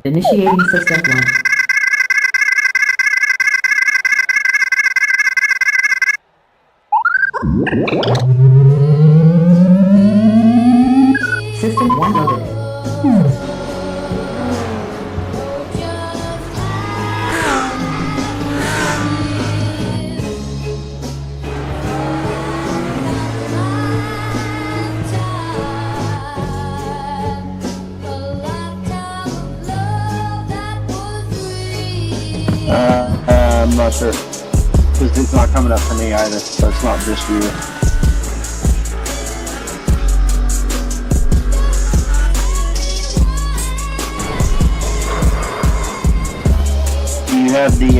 Initiating system 1. System 1 loaded. I'm not sure. Because it's not coming up for me either, so it's not just you. You have the,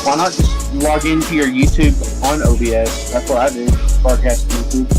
why not just log into your YouTube on OBS? That's what I do, broadcast YouTube.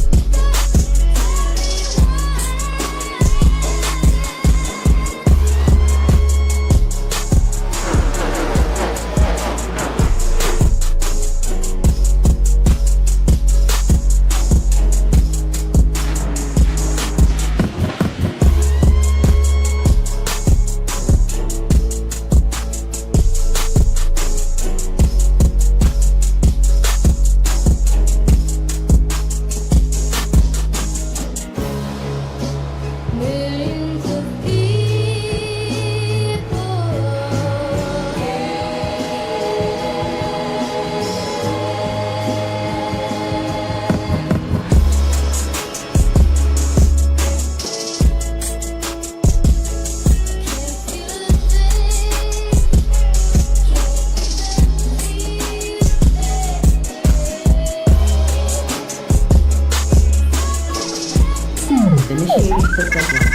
Initiating system 1.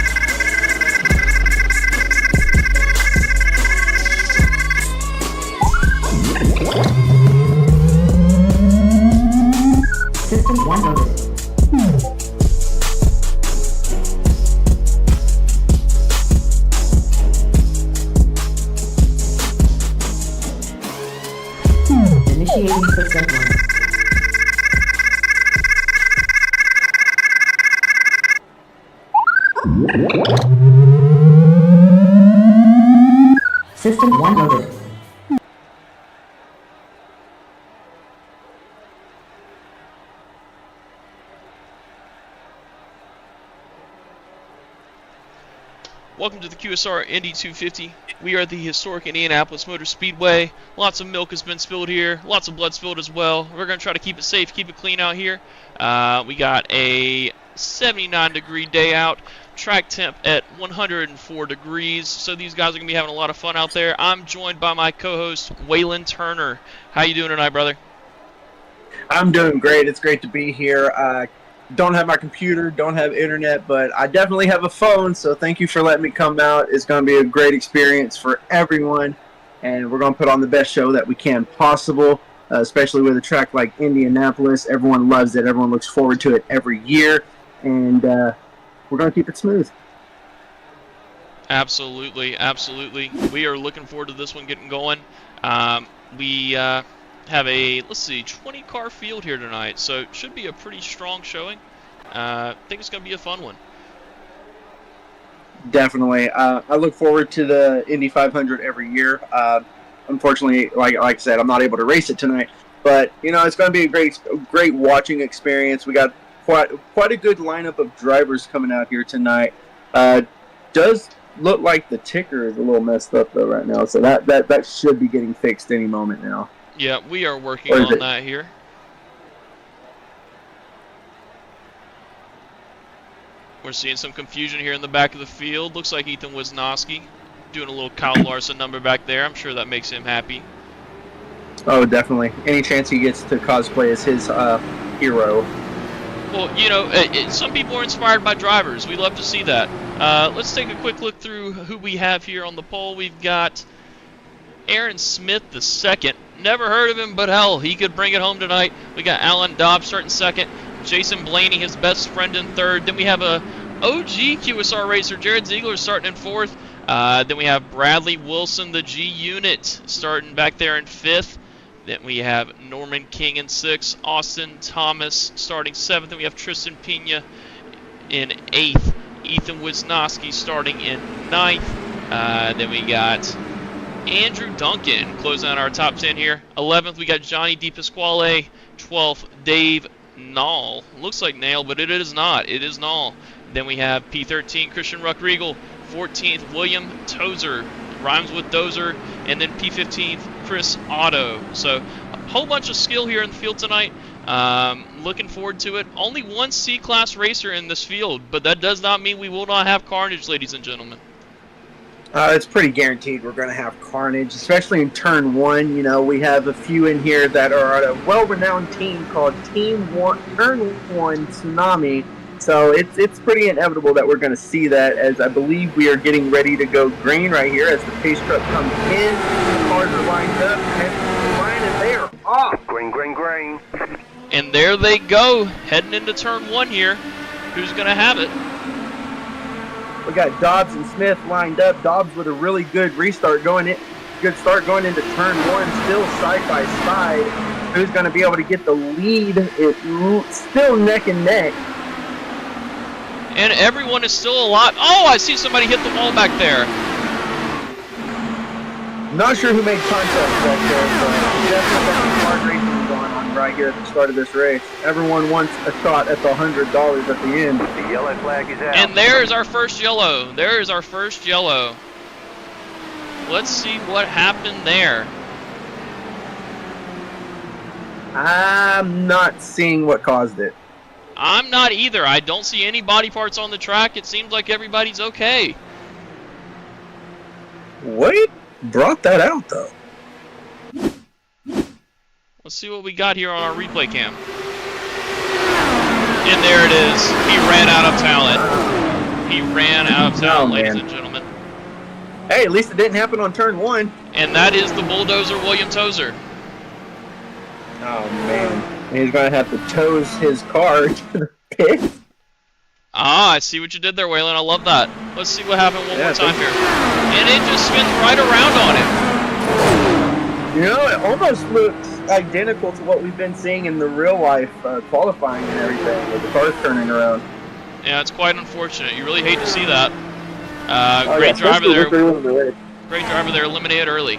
System 1 loaded. Initiating system 1. System 1 loaded. Welcome to the QSR Indy 250. We are the historic Indianapolis Motor Speedway. Lots of milk has been spilled here. Lots of blood spilled as well. We're going to try to keep it safe, keep it clean out here. We got a 79-degree day out. Track temp at 104 degrees. So these guys are going to be having a lot of fun out there. I'm joined by my co-host, Waylon Turner. How you doing tonight, brother? I'm doing great. It's great to be here. Don't have my computer, don't have internet, but I definitely have a phone, so thank you for letting me come out. It's going to be a great experience for everyone, and we're going to put on the best show that we can possible, especially with a track like Indianapolis. Everyone loves it. Everyone looks forward to it every year, and we're going to keep it smooth. Absolutely, absolutely. We are looking forward to this one getting going. We have a, 20-car field here tonight, so it should be a pretty strong showing. I think it's going to be a fun one. Definitely. I look forward to the Indy 500 every year. Unfortunately, like I said, I'm not able to race it tonight, but you know it's going to be a great watching experience. We got quite a good lineup of drivers coming out here tonight. Does look like the ticker is a little messed up though right now, so that should be getting fixed any moment now. Yeah, we are working on that here. We're seeing some confusion here in the back of the field. Looks like Ethan Wisnowski doing a little Kyle Larson number back there. I'm sure that makes him happy. Oh, definitely. Any chance he gets to cosplay as his hero. Well, you know, some people are inspired by drivers. We love to see that. Let's take a quick look through who we have here on the poll. We've got Aaron Smith the second. Never heard of him, but hell, he could bring it home tonight. We got Alan Dobbs starting second. Jason Blaney, his best friend, in third. Then we have a OG QSR racer, Jared Ziegler, starting in fourth. Then we have Bradley Wilson, the G unit, starting back there in fifth. Then we have Norman King in sixth. Austin Thomas starting seventh. Then we have Tristan Pena in eighth. Ethan Wisnowski starting in ninth. Then we got Andrew Duncan closing out our top 10 here. 11th, we got Johnny DePasquale. 12th, Dave Nall. Looks like Nail, but it is not. It is Nall. Then we have P13, Christian Ruckriegel. 14th, William Tozer. Rhymes with Dozer. And then P15, Chris Otto. So a whole bunch of skill here in the field tonight. Looking forward to it. Only one C-class racer in this field, but that does not mean we will not have carnage, ladies and gentlemen. It's pretty guaranteed we're going to have carnage, especially in turn 1. You know, we have a few in here that are a well-renowned team called Turn 1 Tsunami. So it's pretty inevitable that we're going to see that, as I believe we are getting ready to go green right here as the pace truck comes in. The cars are lined up, heading to the line, and they are off. Green, green, green. And there they go, heading into turn 1 here. Who's going to have it? We got Dobbs and Smith lined up. Dobbs with a really good start going into turn 1, still side by side. Who's going to be able to get the lead? It's still neck and neck. And everyone is still alive. Oh, I see somebody hit the wall back there. Not sure who made contact back there, but definitely got some hard racing going on right here at the start of this race. Everyone wants a shot at the $100 at the end. The yellow flag is out. And there's our first yellow. There is our first yellow. Let's see what happened there. I'm not seeing what caused it. I'm not either. I don't see any body parts on the track. It seems like everybody's okay. What brought that out, though? Let's see what we got here on our replay cam. And there it is. He ran out of talent. He ran out of talent, ladies and gentlemen. Hey, at least it didn't happen on turn 1. And that is the bulldozer William Tozer. Oh, man. He's going to have to tows his car to the pit. Ah, I see what you did there, Waylon. I love that. Let's see what happened one more time here. And it just spins right around on him. You know, it almost looks identical to what we've been seeing in the real life qualifying and everything, with the cars turning around. Yeah, it's quite unfortunate. You really hate to see that. Great driver there. Great driver there, eliminated early.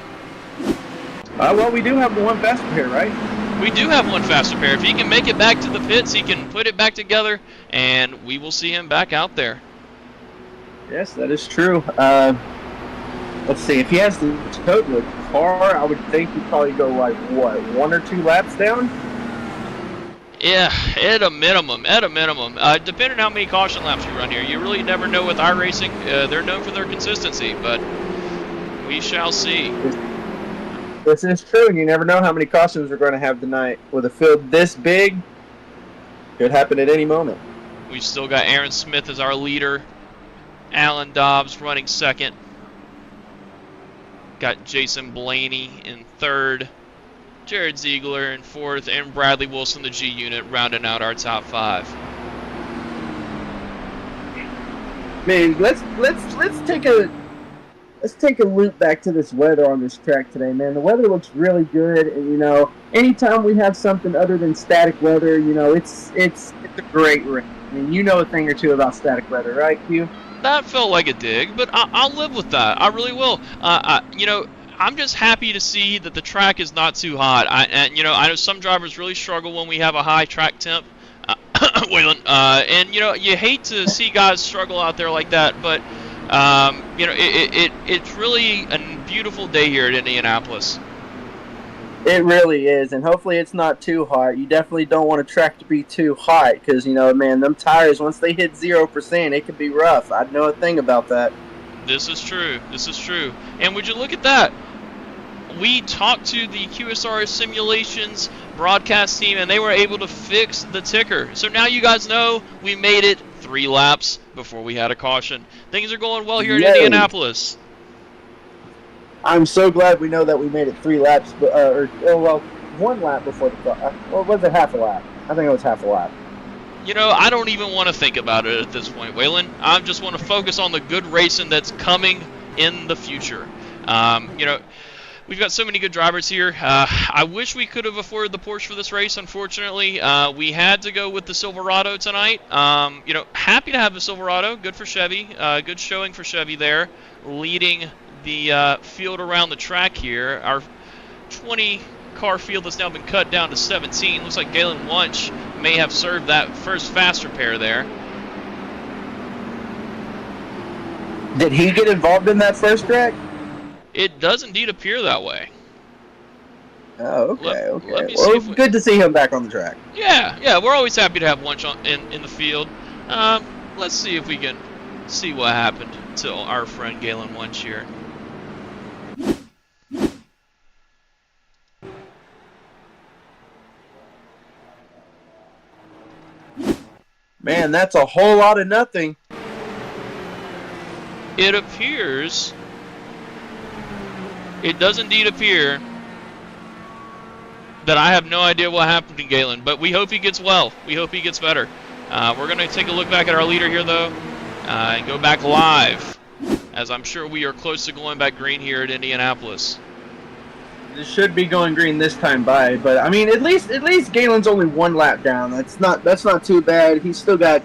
Well, we do have the one faster here, right? We do have one faster pair. If he can make it back to the pits, he can put it back together, and we will see him back out there. Yes, that is true. Let's see. If he has the total car, I would think he'd probably go, like, what, 1 or 2 laps down? Yeah, at a minimum. Depending on how many caution laps you run here. You really never know with iRacing. They're known for their consistency, but we shall see. This is true, and you never know how many cautions we're going to have tonight. With a field this big, could happen at any moment. We've still got Aaron Smith as our leader. Alan Dobbs running second. Got Jason Blaney in third. Jared Ziegler in fourth, and Bradley Wilson, the G unit, rounding out our top 5. Man, let's take a loop back to this weather on this track today, man. The weather looks really good, and, you know, anytime we have something other than static weather, you know, it's a great race. I mean, you know a thing or two about static weather, right, Q? That felt like a dig, but I'll live with that. I really will. You know, I'm just happy to see that the track is not too hot. I know some drivers really struggle when we have a high track temp. Waylon, and, you know, you hate to see guys struggle out there like that, but you know, it's really a beautiful day here at Indianapolis. It really is, and hopefully it's not too hot. You definitely don't want a track to be too hot because, you know, man, them tires, once they hit 0%, it could be rough. I know a thing about that. This is true. And would you look at that? We talked to the QSR Simulations broadcast team, and they were able to fix the ticker. So now you guys know we made it 3 laps before we had a caution. Things are going well here in Indianapolis. I'm so glad we know that we made it 3 laps, 1 lap before the or was it half a lap? I think it was half a lap. You know, I don't even want to think about it at this point, Waylon. I just want to focus on the good racing that's coming in the future. You know, We've got so many good drivers here. I wish we could have afforded the Porsche for this race. Unfortunately, we had to go with the Silverado tonight. Happy to have the Silverado. Good for Chevy. Good showing for Chevy there, leading the field around the track here. Our 20-car field has now been cut down to 17. Looks like Galen Wunsch may have served that first faster pair there. Did he get involved in that first wreck? It does indeed appear that way. Oh, okay. Let me Well, see if good to see him back on the track. Yeah, we're always happy to have Wunsch in the field. Let's see if we can see what happened to our friend Galen Wunsch here. Man, that's a whole lot of nothing. It appears, it does indeed appear that I have no idea what happened to Galen, but we hope he gets well. We hope he gets better. We're going to take a look back at our leader here, though, and go back live, as I'm sure we are close to going back green here at Indianapolis. This should be going green this time by, but I mean, at least Galen's only one lap down. That's not too bad. He's probably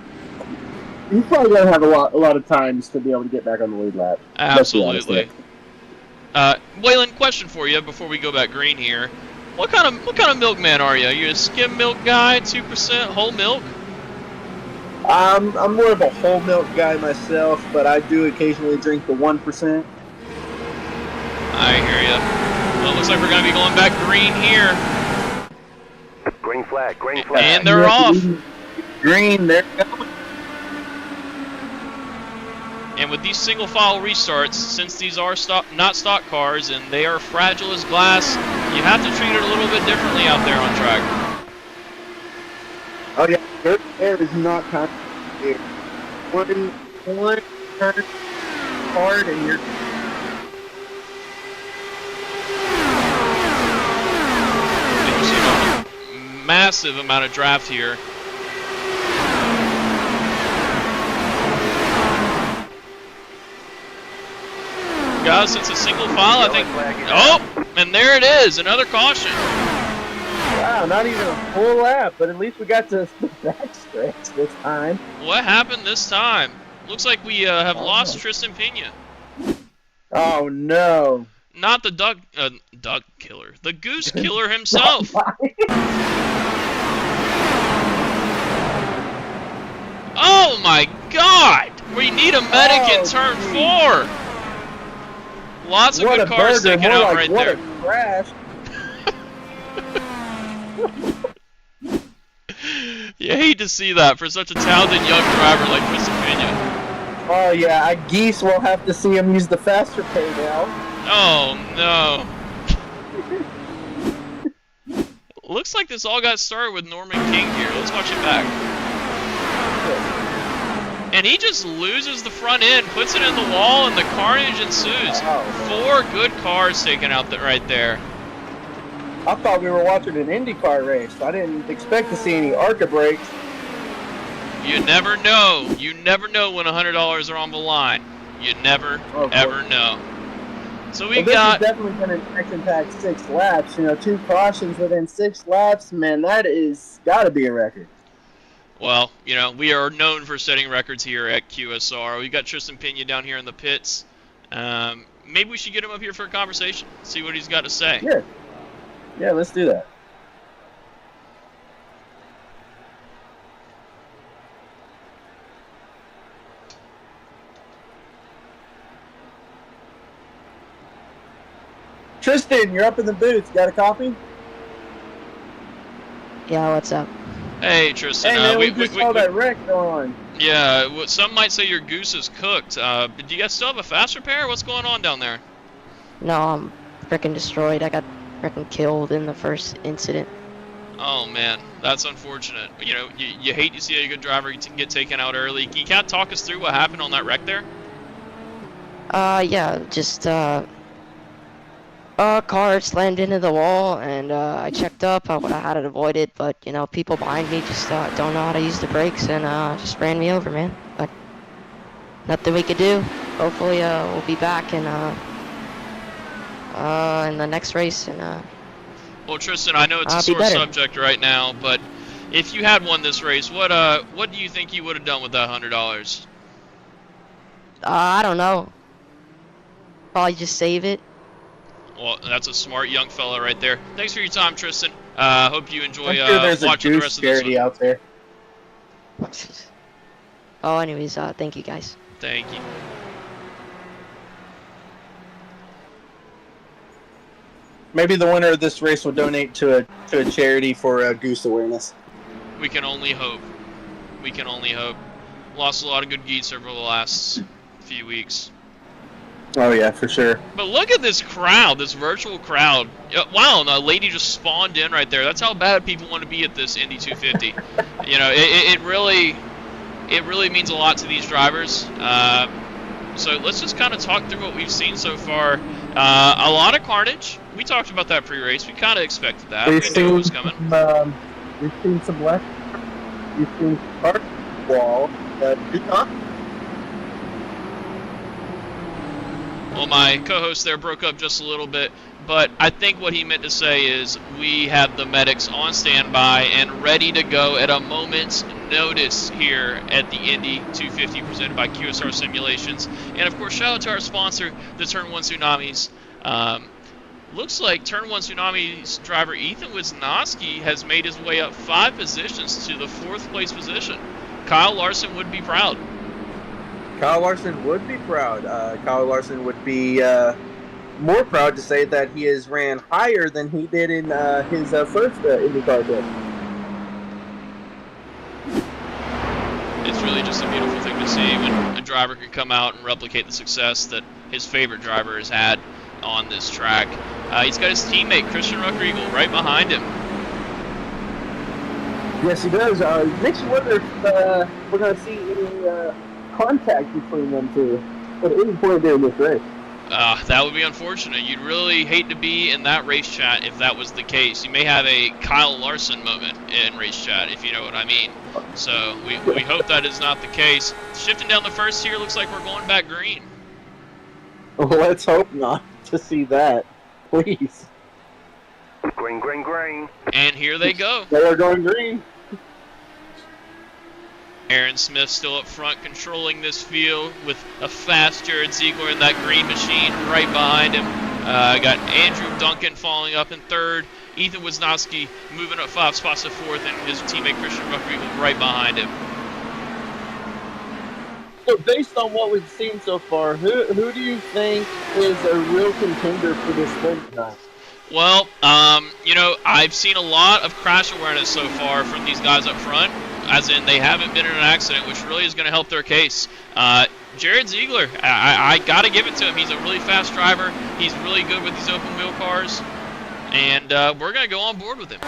gonna have a lot of times to be able to get back on the lead lap. Absolutely. Waylon, question for you before we go back green here. What kind of milkman are you? Are you a skim milk guy, 2% whole milk? I'm more of a whole milk guy myself, but I do occasionally drink the 1%. I hear you. Well, it looks like we're going to be going back green here. Green flag, green flag. And they're off. Green, they're going. And with these single file restarts, since these are not stock cars and they are fragile as glass, you have to treat it a little bit differently out there on track. Oh yeah, their air is not concentrated. One turn hard and you're. You see a massive amount of draft here. Guys, it's a single file, I think. Oh, and there it is, another caution. Wow, not even a full lap, but at least we got to the back stretch this time. What happened this time? Looks like we have lost Tristan Pena. Oh no! Not the duck killer, the goose killer himself. Oh my God! We need a medic in turn 4. Lots of good cars sticking out right there. What a crash! You hate to see that for such a talented young driver like Tristan Pena. Oh yeah, I guess we'll have to see him use the faster pay now. Oh no. Looks like this all got started with Norman King here. Let's watch it back. And he just loses the front end, puts it in the wall, and the carnage ensues. 4 good cars taken out right there. I thought we were watching an IndyCar race. I didn't expect to see any ARCA brakes. You never know. You never know when $100 are on the line. You never, ever know. So we got... This has definitely been an action-packed 6 laps. 2 cautions within 6 laps. Man, that is got to be a record. Well, we are known for setting records here at QSR. We've got Tristan Pena down here in the pits. Maybe we should get him up here for a conversation, see what he's got to say. Yeah, let's do that. Tristan, you're up in the booth. Got a coffee? Yeah, what's up? Hey, Tristan. Hey, man, we just saw that wreck going. Yeah, some might say your goose is cooked. Do you guys still have a fast repair? What's going on down there? No, I'm freaking destroyed. I got freaking killed in the first incident. Oh, man. That's unfortunate. You hate to see a good driver get taken out early. Can you kind of talk us through what happened on that wreck there? Yeah, just, car slammed into the wall, and I checked up. I had it avoided, but people behind me just don't know how to use the brakes and just ran me over, man. But nothing we could do. Hopefully, we'll be back and in the next race, and Well, Tristan, I know it's a I'll be sore better. subject right now, but if you had won this race, what do you think you would have done with that $100? I don't know. Probably just save it. Well, that's a smart young fella right there. Thanks for your time, Tristan. Hope you enjoy I'm sure there's a watching the goose rest of this charity one. out there. Oh, anyways, thank you guys. Thank you. Maybe the winner of this race will donate to a charity for goose awareness. We can only hope. We can only hope. Lost a lot of good geese over the last few weeks. Oh yeah, for sure. But look at this crowd, this virtual crowd. Wow, and a lady just spawned in right there. That's how bad people want to be at this Indy 250. You know, it really means a lot to these drivers. So let's just kind of talk through what we've seen so far. A lot of carnage. We talked about that pre-race. We kind of expected that. We knew it was coming. We've seen some left. We've seen car wall. Well, my co-host there broke up just a little bit, but I think what he meant to say is we have the medics on standby and ready to go at a moment's notice here at the Indy 250 presented by QSR Simulations. And of course, shout out to our sponsor, the Turn 1 Tsunamis. Looks like Turn 1 Tsunami's driver Ethan Wisnowski has made his way up 5 positions to the 4th place position. Kyle Larson would be proud. Kyle Larson would be proud. Kyle Larson would be more proud to say that he has ran higher than he did in his first IndyCar bid. It's really just a beautiful thing to see when a driver can come out and replicate the success that his favorite driver has had on this track. He's got his teammate Christian Rucker-Eagle right behind him. Yes, he does. Makes you wonder if we're going to see any contact between them two at any point during this race. That would be unfortunate. You'd really hate to be in that race chat if that was the case. You may have a Kyle Larson moment in race chat, if you know what I mean. So we hope that is not the case. Shifting down the first here, looks like we're going back green. Well, let's hope not to see that. Please. Green, green, green. And here they go. They are going green. Aaron Smith still up front controlling this field with a fast Jared Ziegler in that green machine right behind him. Got Andrew Duncan falling up in 3rd. Ethan Wisnowski moving up 5 spots to 4th, and his teammate Christian Rucker-Eagle right behind him. So based on what we've seen so far, who do you think is a real contender for this win tonight? Well, you know, I've seen a lot of crash awareness so far from these guys up front, as in they haven't been in an accident, which really is going to help their case. Jared Ziegler, I got to give it to him. He's a really fast driver. He's really good with these open wheel cars, and we're going to go on board with him.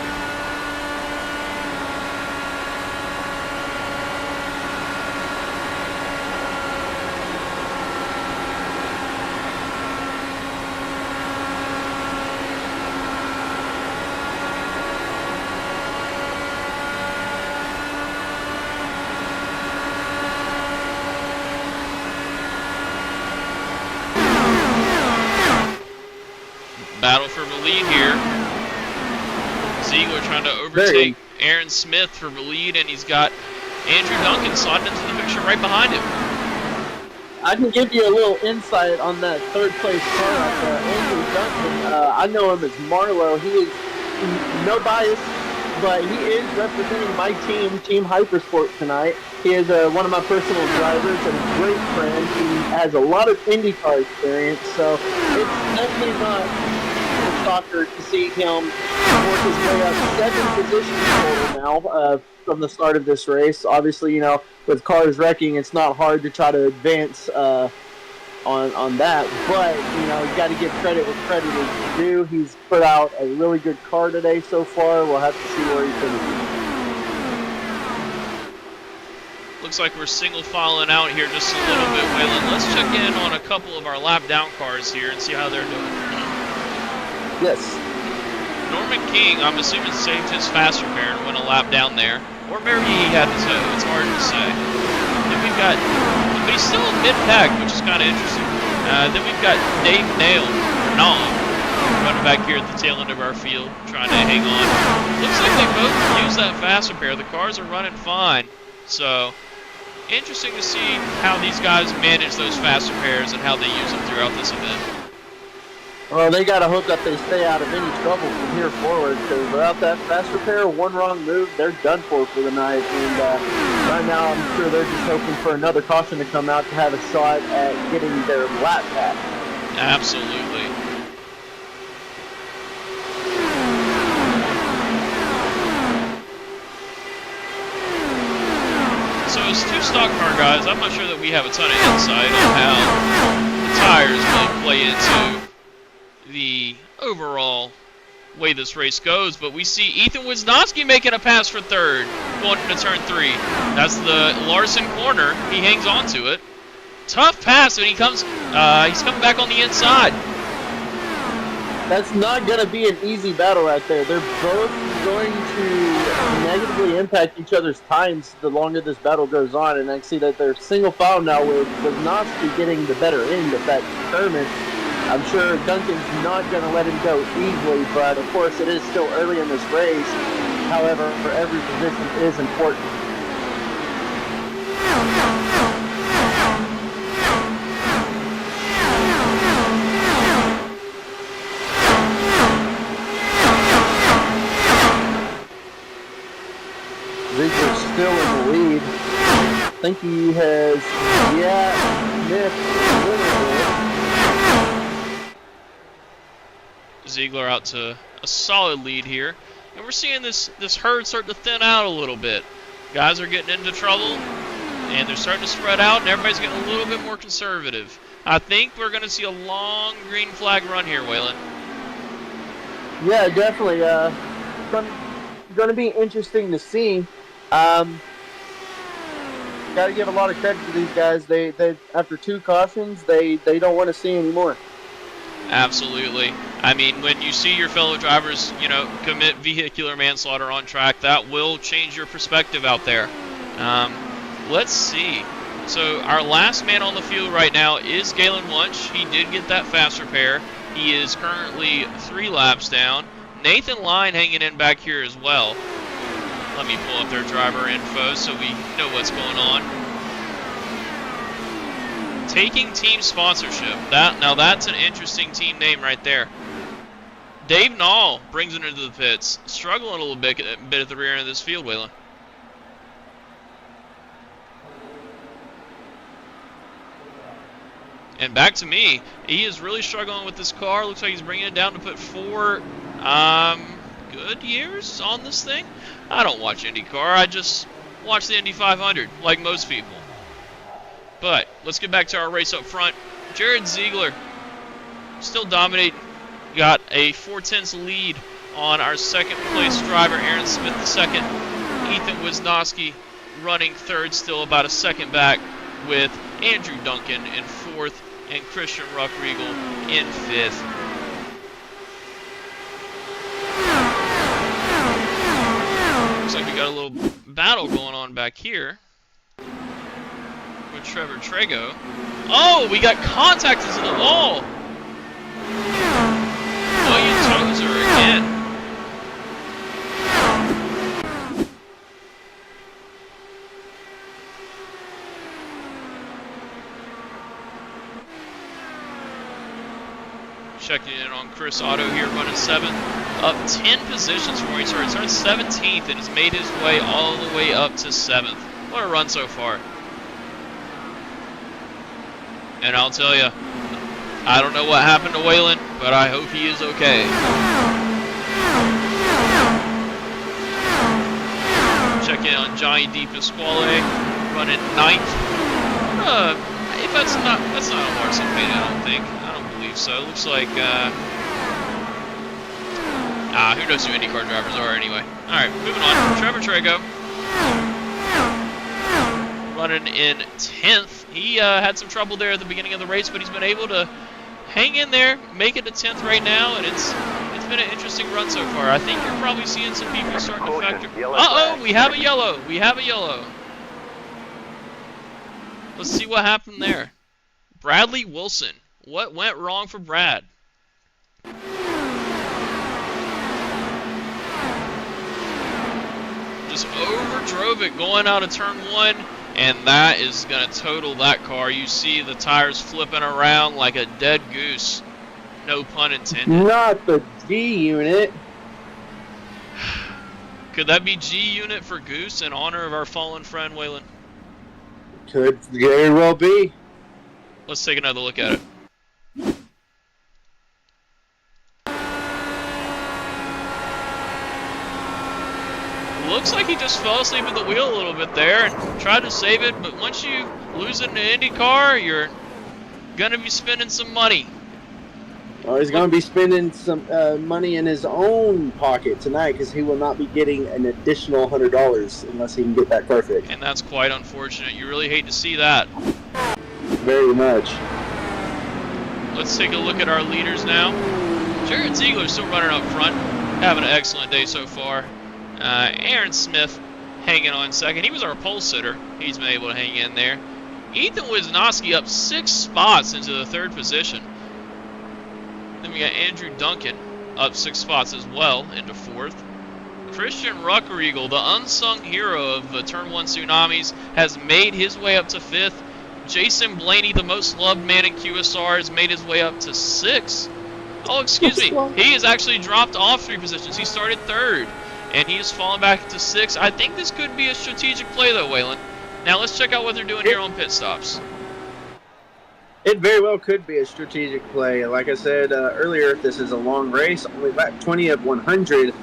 Battle for the lead here. Ziegler trying to overtake Aaron Smith for the lead, and he's got Andrew Duncan slotted into the picture right behind him. I can give you a little insight on that 3rd place car out there. Andrew Duncan, I know him as Marlowe. He is no bias, but he is representing my team, Team Hypersport, tonight. He is one of my personal drivers and a great friend. He has a lot of IndyCar experience, so it's definitely not a shocker to see him work his way up 7 positions total now from the start of this race. Obviously, you know, with cars wrecking, it's not hard to try to advance on that, but you know, you got to give credit where credit is due. He's put out a really good car today so far. We'll have to see where he finishes. Looks like we're single filing out here just a little bit, Waylon. Let's check in on a couple of our lap down cars here and see how they're doing. Yes. Norman King, I'm assuming, saved his fast repair and went a lap down there. Or maybe he had his own. It's hard to say. Then we've got, but he's still in mid-pack, which is kind of interesting. Then we've got Dave Nail, running back here at the tail end of our field, trying to hang on. Looks like they both use that fast repair. The cars are running fine. So, interesting to see how these guys manage those fast repairs and how they use them throughout this event. Well, they got to hope that they stay out of any trouble from here forward, because without that fast repair, one wrong move, they're done for the night. And right now, I'm sure they're just hoping for another caution to come out to have a shot at getting their lap back. Absolutely. So as two stock car guys, I'm not sure that we have a ton of insight on how the tires will play into the overall way this race goes, but we see Ethan Wisnowski making a pass for third going into turn 3. That's the Larson corner. He hangs on to it. Tough pass, and he's coming back on the inside. That's not going to be an easy battle right there. They're both going to negatively impact each other's times the longer this battle goes on, and I see that they're single file now with Wisnowski getting the better end of that tournament. I'm sure Duncan's not going to let him go easily, but of course it is still early in this race. However, for every position is important. Ziegler's still in the lead. I think he has, missed a little bit. Ziegler out to a solid lead here. And we're seeing this herd start to thin out a little bit. Guys are getting into trouble, and they're starting to spread out, and everybody's getting a little bit more conservative. I think we're going to see a long green flag run here, Waylon. Yeah, definitely. Going to be interesting to see. Got to give a lot of credit to these guys. They after 2 cautions, they don't want to see any more. Absolutely. I mean, when you see your fellow drivers, commit vehicular manslaughter on track, that will change your perspective out there. Let's see. So our last man on the field right now is Galen Wunsch. He did get that fast repair. He is currently 3 laps down. Nathan Line hanging in back here as well. Let me pull up their driver info so we know what's going on. Taking team sponsorship. Now that's an interesting team name right there. Dave Nall brings it into the pits. Struggling a little bit at the rear end of this field, Waylon. And back to me. He is really struggling with this car. Looks like he's bringing it down to put 4 good years on this thing. I don't watch IndyCar. I just watch the Indy 500 like most people. But let's get back to our race up front. Jared Ziegler still dominating. Got a 4/10 lead on our second place driver, Aaron Smith II. Ethan Wisnowski running third, still about a second back, with Andrew Duncan in 4th and Christian Ruckriegel in 5th. Looks like we got a little battle going on back here with Trevor Trego. Oh, we got contact into the wall. William Tozer again. Checking in on Chris Otto here, running 7th. Up 10 positions for him. Sorry, started 17th and has made his way all the way up to 7th. What a run so far. And I'll tell you, I don't know what happened to Waylon, but I hope he is okay. Check in on Johnny DePasquale, running 9th. If that's not a Larson paint, I don't think. I don't believe so. It looks like who knows who IndyCar drivers are anyway. Alright, moving on. Trevor Trego running in 10th. He had some trouble there at the beginning of the race, but he's been able to hang in there, make it to 10th right now, and it's been an interesting run so far. I think you're probably seeing some people starting to factor. Uh-oh, we have a yellow. We have a yellow. Let's see what happened there. Bradley Wilson. What went wrong for Brad? just overdrove it going out of turn 1, and that is going to total that car. You see the tires flipping around like a dead goose. No pun intended. Not the G unit. Could that be G unit for goose in honor of our fallen friend, Waylon? Could very well be. Let's take another look at it. Looks like he just fell asleep at the wheel a little bit there and tried to save it, but once you lose it in an IndyCar, you're going to be spending some money. Well, he's going to be spending some money in his own pocket tonight because he will not be getting an additional $100 unless he can get that perfect. And that's quite unfortunate. You really hate to see that. Very much. Let's take a look at our leaders now. Jared Ziegler still running up front, having an excellent day so far. Aaron Smith hanging on second. He was our pole sitter. He's been able to hang in there. Ethan Wisnowski up 6 spots into the 3rd position. Then we got Andrew Duncan up 6 spots as well into 4th. Christian Ruckeriegel, the unsung hero of the Turn 1 Tsunamis, has made his way up to 5th. Jason Blaney, the most loved man in QSR, has made his way up to 6th. Oh, excuse me. He has actually dropped off 3 positions. He started 3rd, and he has fallen back to 6th. I think this could be a strategic play, though, Waylon. Now let's check out what they're doing here on pit stops. It very well could be a strategic play. Like I said earlier, this is a long race, only back 20 of 100.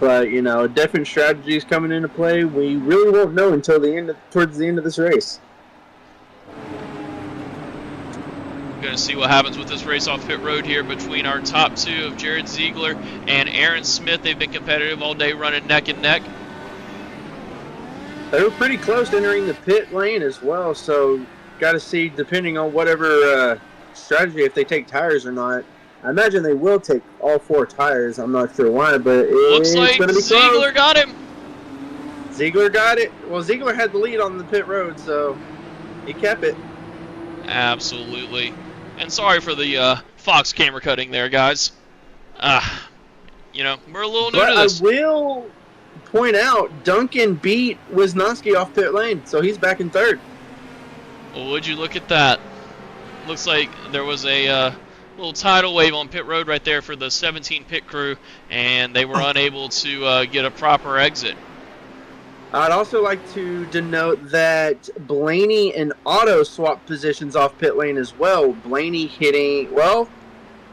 But, you know, different strategies coming into play. We really won't know until towards the end of this race. Going to see what happens with this race off pit road here between our top 2 of Jared Ziegler and Aaron Smith. They've been competitive all day, running neck and neck. They were pretty close to entering the pit lane as well, so got to see, depending on whatever strategy, if they take tires or not. I imagine they will take all 4 tires. I'm not sure why, but looks it's like going to be Ziegler close. got him. Ziegler got it. Well, Ziegler had the lead on the pit road, so he kept it. Absolutely. And sorry for the Fox camera cutting there, guys. You know, we're a little new But to this. I will point out, Duncan beat Wisnowski off pit lane, so he's back in 3rd. Well, would you look at that? Looks like there was a little tidal wave on pit road right there for the 17 pit crew, and they were unable to get a proper exit. I'd also like to denote that Blaney and Otto swapped positions off pit lane as well. Blaney hitting, well,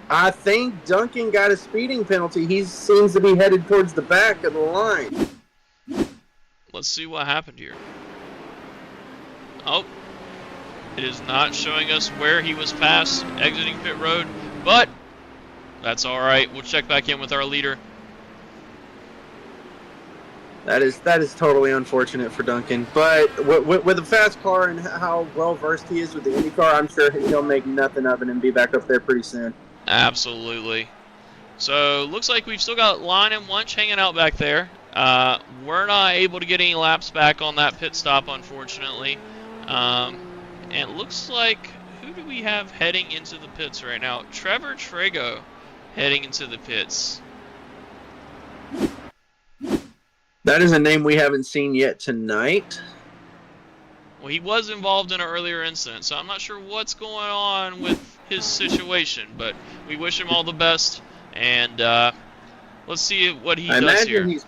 I think Duncan got a speeding penalty. He seems to be headed towards the back of the line. Let's see what happened here. Oh, it is not showing us where he was past exiting pit road, but that's all right. We'll check back in with our leader. That is totally unfortunate for Duncan. But with a fast car and how well-versed he is with the IndyCar, I'm sure he'll make nothing of it and be back up there pretty soon. Absolutely. So, looks like we've still got Line and Wunsch hanging out back there. We're not able to get any laps back on that pit stop, unfortunately. And it looks like, who do we have heading into the pits right now? Trevor Trago heading into the pits. That is a name we haven't seen yet tonight. Well, he was involved in an earlier incident, so I'm not sure what's going on with his situation, but we wish him all the best, and let's see what he does here. I imagine he's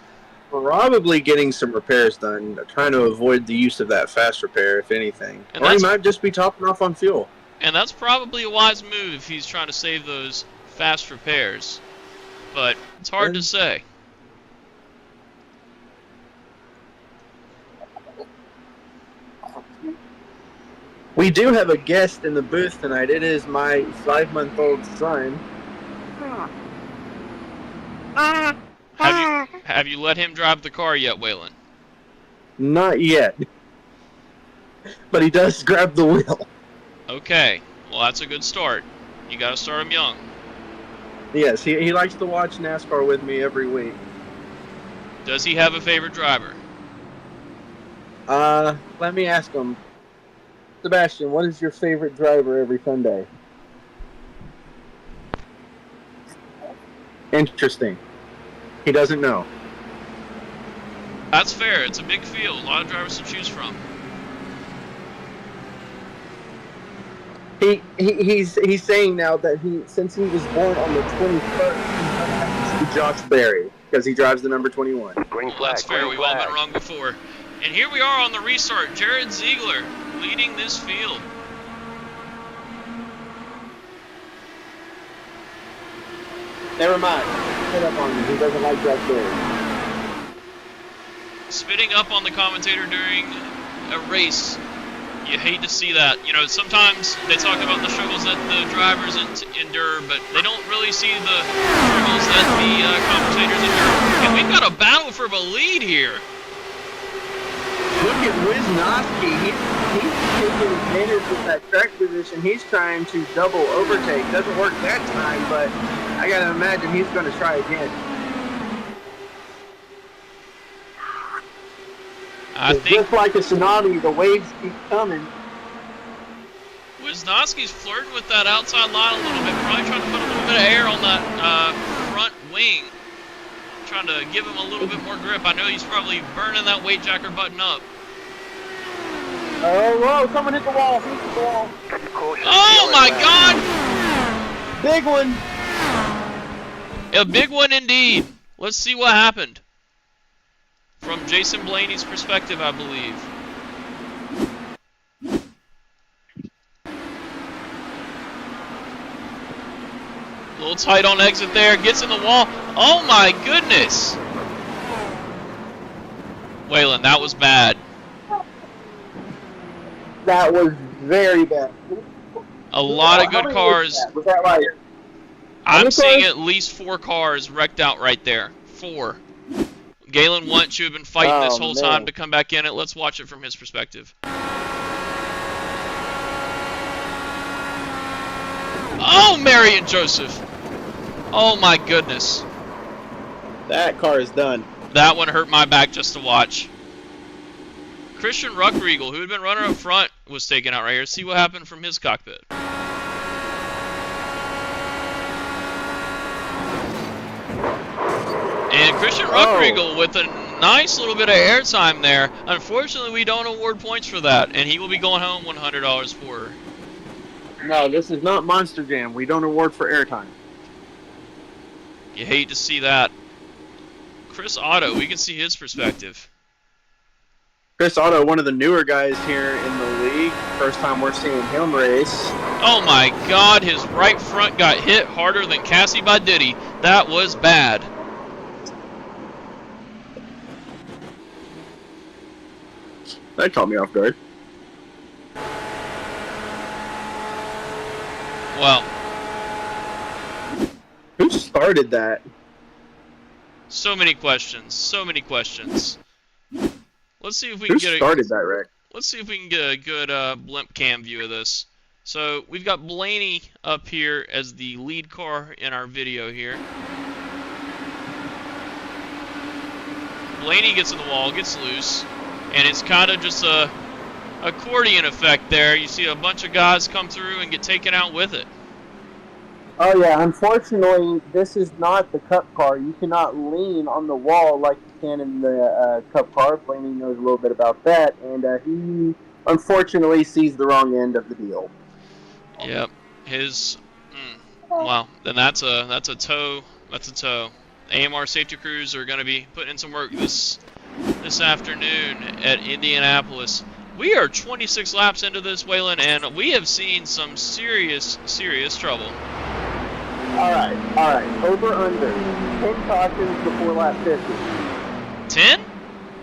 probably getting some repairs done, trying to avoid the use of that fast repair, if anything. And or he might just be topping off on fuel. And that's probably a wise move if he's trying to save those fast repairs, but it's hard to say. We do have a guest in the booth tonight. It is my 5-month-old son. Have you let him drive the car yet, Waylon? Not yet. But he does grab the wheel. Okay. Well, that's a good start. You got to start him young. Yes, he likes to watch NASCAR with me every week. Does he have a favorite driver? Let me ask him. Sebastian, what is your favorite driver every Sunday? Interesting. He doesn't know. That's fair. It's a big field. A lot of drivers to choose from. He's saying now that since he was born on the 21st, he's gonna have to see Josh Berry because he drives the number 21. Green Well, flag. that's fair. Green We've all flag. been wrong before. And here we are on the restart. Jared Ziegler leading this field. Never mind. Put up on him. He doesn't like Josh Berry. Spitting up on the commentator during a race. You hate to see that. You know, sometimes they talk about the struggles that the drivers endure, but they don't really see the struggles that the commentators endure. And we've got a battle for the lead here. Look at Wisnowski. He's taking advantage of that track position. He's trying to double overtake. Doesn't work that time, but I gotta imagine he's going to try again. I think Just like a tsunami, the waves keep coming. Wisnowski's flirting with that outside line a little bit, probably trying to put a little bit of air on that front wing, trying to give him a little bit more grip. I know he's probably burning that weight jacker button up. Oh, whoa, someone hit the wall. Who hit the wall? Caution, Oh yellow my flag. God! Big one. A big one indeed. Let's see what happened. From Jason Blaney's perspective, I believe. A little tight on exit there, gets in the wall. Oh my goodness! Waylon, that was bad. That was very bad. A lot of How good many cars. Was that like? How I'm many seeing cars? at least 4 cars wrecked out right there. 4. Galen Wunsch, who had been fighting this Oh, whole man. time to come back in it. Let's watch it from his perspective. Oh, Marion Joseph. Oh, my goodness. That car is done. That one hurt my back just to watch. Christian Ruckriegel, who had been running up front, was taken out right here. See what happened from his cockpit. And Christian Ruckriegel with a nice little bit of airtime there. Unfortunately, we don't award points for that, and he will be going home $100 for. No, this is not Monster Jam. We don't award for airtime. You hate to see that. Chris Otto, we can see his perspective. Chris Otto, one of the newer guys here in the league. First time we're seeing him race. Oh my God, his right front got hit harder than Cassie by Diddy. That was bad. That caught me off guard. Well, Who started that? so many questions. So many questions. Let's see if we Who can get started that wreck? Let's see if we can get a good blimp cam view of this. So we've got Blaney up here as the lead car in our video here. Blaney gets in the wall, gets loose, and it's kind of just a accordion effect there. You see a bunch of guys come through and get taken out with it. Oh yeah, unfortunately, this is not the Cup car. You cannot lean on the wall like you can in the Cup car. Blaney knows a little bit about that, and he unfortunately sees the wrong end of the deal. Yep. His. Wow. Then that's a tow. That's a tow. AMR safety crews are going to be putting in some work this afternoon at Indianapolis. We are 26 laps into this, Waylon, and we have seen some serious trouble. All right. Over under 10 cautions before lap 50. 10?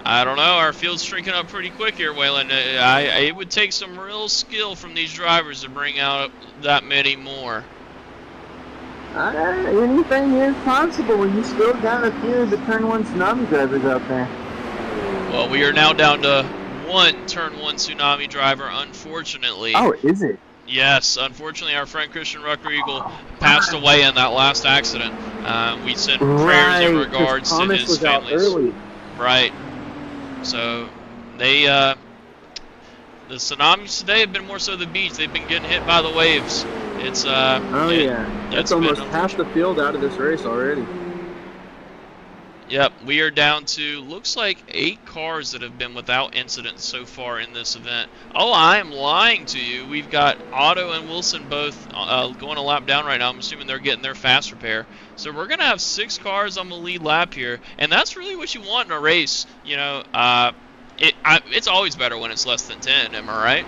I don't know. Our field's shrinking up pretty quick here, Waylon. It would take some real skill from these drivers to bring out that many more. Anything is possible when you still got a few of the Turn 1 Tsunami drivers out there. Well, we are now down to one Turn 1 Tsunami driver, unfortunately. Oh, is it? Yes, unfortunately, our friend Christian Ruckriegel passed away in that last accident. We send prayers and regards to Thomas his was out families. early. Right. So they, the tsunamis today have been more so the beach. They've been getting hit by the waves. It's Oh yeah, that's that's almost been half the field out of this race already. Yep, we are down to, looks like 8 cars that have been without incident so far in this event. Oh, I am lying to you. We've got Otto and Wilson both going a lap down right now. I'm assuming they're getting their fast repair. So we're going to have 6 cars on the lead lap here, and that's really what you want in a race. You know, it's always better when it's less than 10, am I right?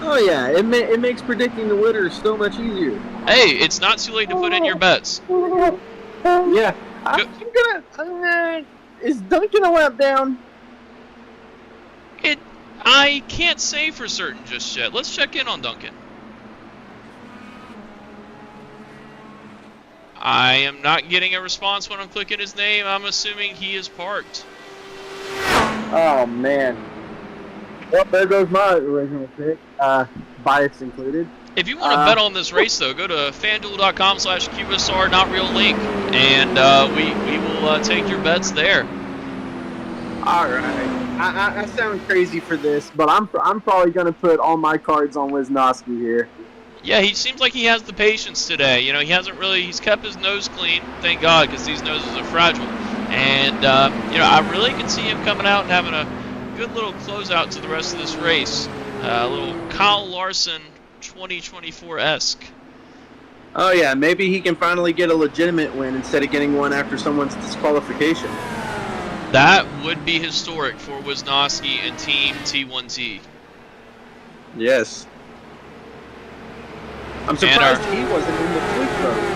Oh yeah, it makes predicting the winner so much easier. Hey, it's not too late to put in your bets. Yeah, I'm gonna. Is Duncan a lap down? I can't say for certain just yet. Let's check in on Duncan. I am not getting a response when I'm clicking his name. I'm assuming he is parked. Oh man. Well, there goes my original pick. Bias included. If you want to bet on this race, though, go to fanduel.com/QSR, not real link, and we will take your bets there. All right. I sound crazy for this, but I'm probably gonna put all my cards on Wisnowski here. Yeah, he seems like he has the patience today. You know, he's kept his nose clean, thank God, because these noses are fragile. And you know, I really can see him coming out and having a good little closeout to the rest of this race. A little Kyle Larson 2024-esque. Oh yeah, maybe he can finally get a legitimate win instead of getting one after someone's disqualification. That would be historic for Wisnowski and Team T1T. Yes. I'm surprised he wasn't in the fleet mode.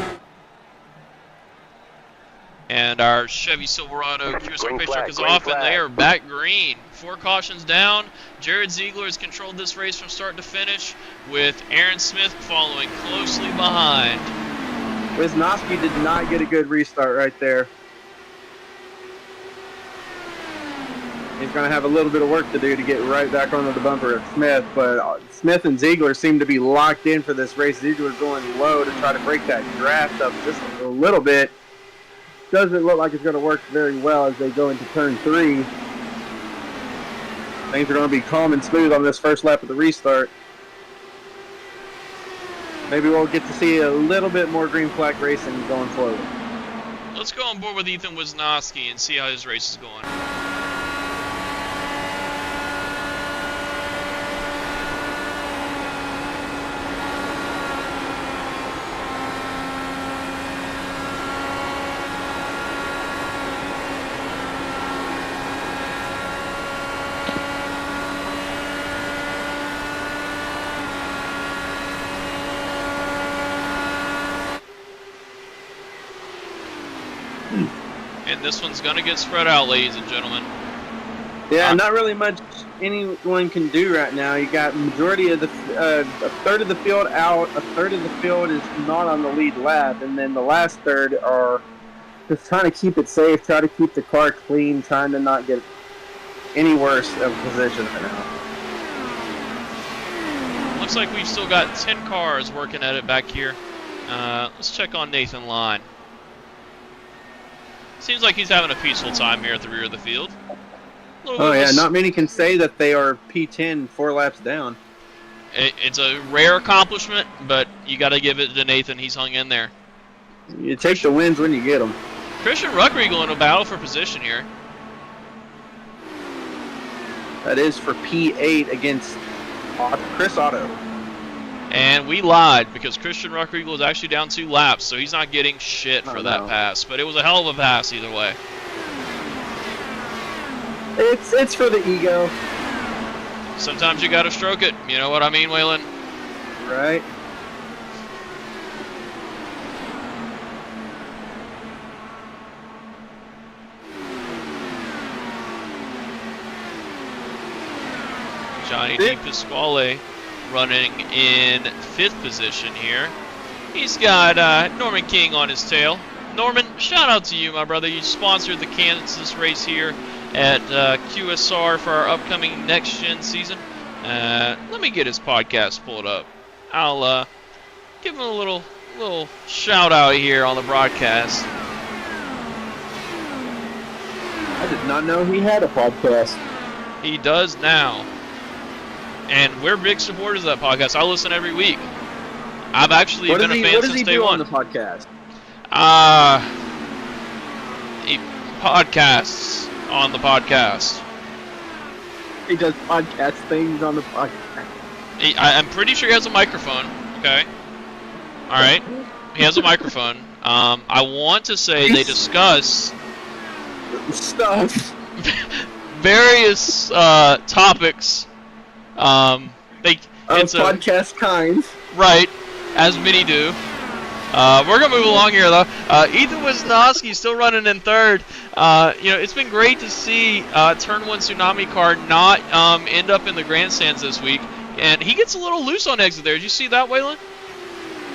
And our Chevy Silverado QSR pit truck is off, and they are back green. 4 cautions down. Jared Ziegler has controlled this race from start to finish, with Aaron Smith following closely behind. Wisnowski did not get a good restart right there. He's going to have a little bit of work to do to get right back onto the bumper of Smith, but Smith and Ziegler seem to be locked in for this race. Ziegler's going low to try to break that draft up just a little bit. Doesn't look like it's going to work very well as they go into turn 3. Things are going to be calm and smooth on this first lap of the restart. Maybe we'll get to see a little bit more green flag racing going forward. Let's go on board with Ethan Wisnowski and see how his race is going. And this one's going to get spread out, ladies and gentlemen. Yeah, not really much anyone can do right now. You got majority of the a third of the field out, a third of the field is not on the lead lap, and then the last third are just trying to keep it safe, try to keep the car clean, trying to not get any worse of a position right now. Looks like we've still got 10 cars working at it back here. Let's check on Nathan Line. Seems like he's having a peaceful time here at the rear of the field. Oh yeah, not many can say that they are P10 4 laps down. It's a rare accomplishment, but you got to give it to Nathan. He's hung in there. You take the wins when you get them. Christian Ruckriegel in a battle for position here. That is for P8 against Chris Otto. And we lied because Christian Ruckriegel is actually down 2 laps, so he's not getting shit for that pass. But it was a hell of a pass either way. It's for the ego. Sometimes you got to stroke it. You know what I mean, Waylon? Right. Johnny Di Pasquale running in 5th position here. He's got Norman King on his tail. Norman, shout out to you, my brother. You sponsored the Kansas race here at QSR for our upcoming Next Gen season. Let me get his podcast pulled up. I'll give him a little shout out here on the broadcast. I did not know he had a podcast. He does now. And we're big supporters of that podcast. I listen every week. I've actually been a fan since day one. What does he do on the podcast? podcasts on the podcast. He does podcast things on the podcast. I'm pretty sure he has a microphone. Okay. All right. He has a microphone. I want to say they discuss Stuff. various topics. It's podcast kinds. right, as many do. We're gonna move along here though. Ethan Wisnowski still running in third. It's been great to see Turn 1 Tsunami car not end up in the grandstands this week, and he gets a little loose on exit there. Did you see that, Waylon?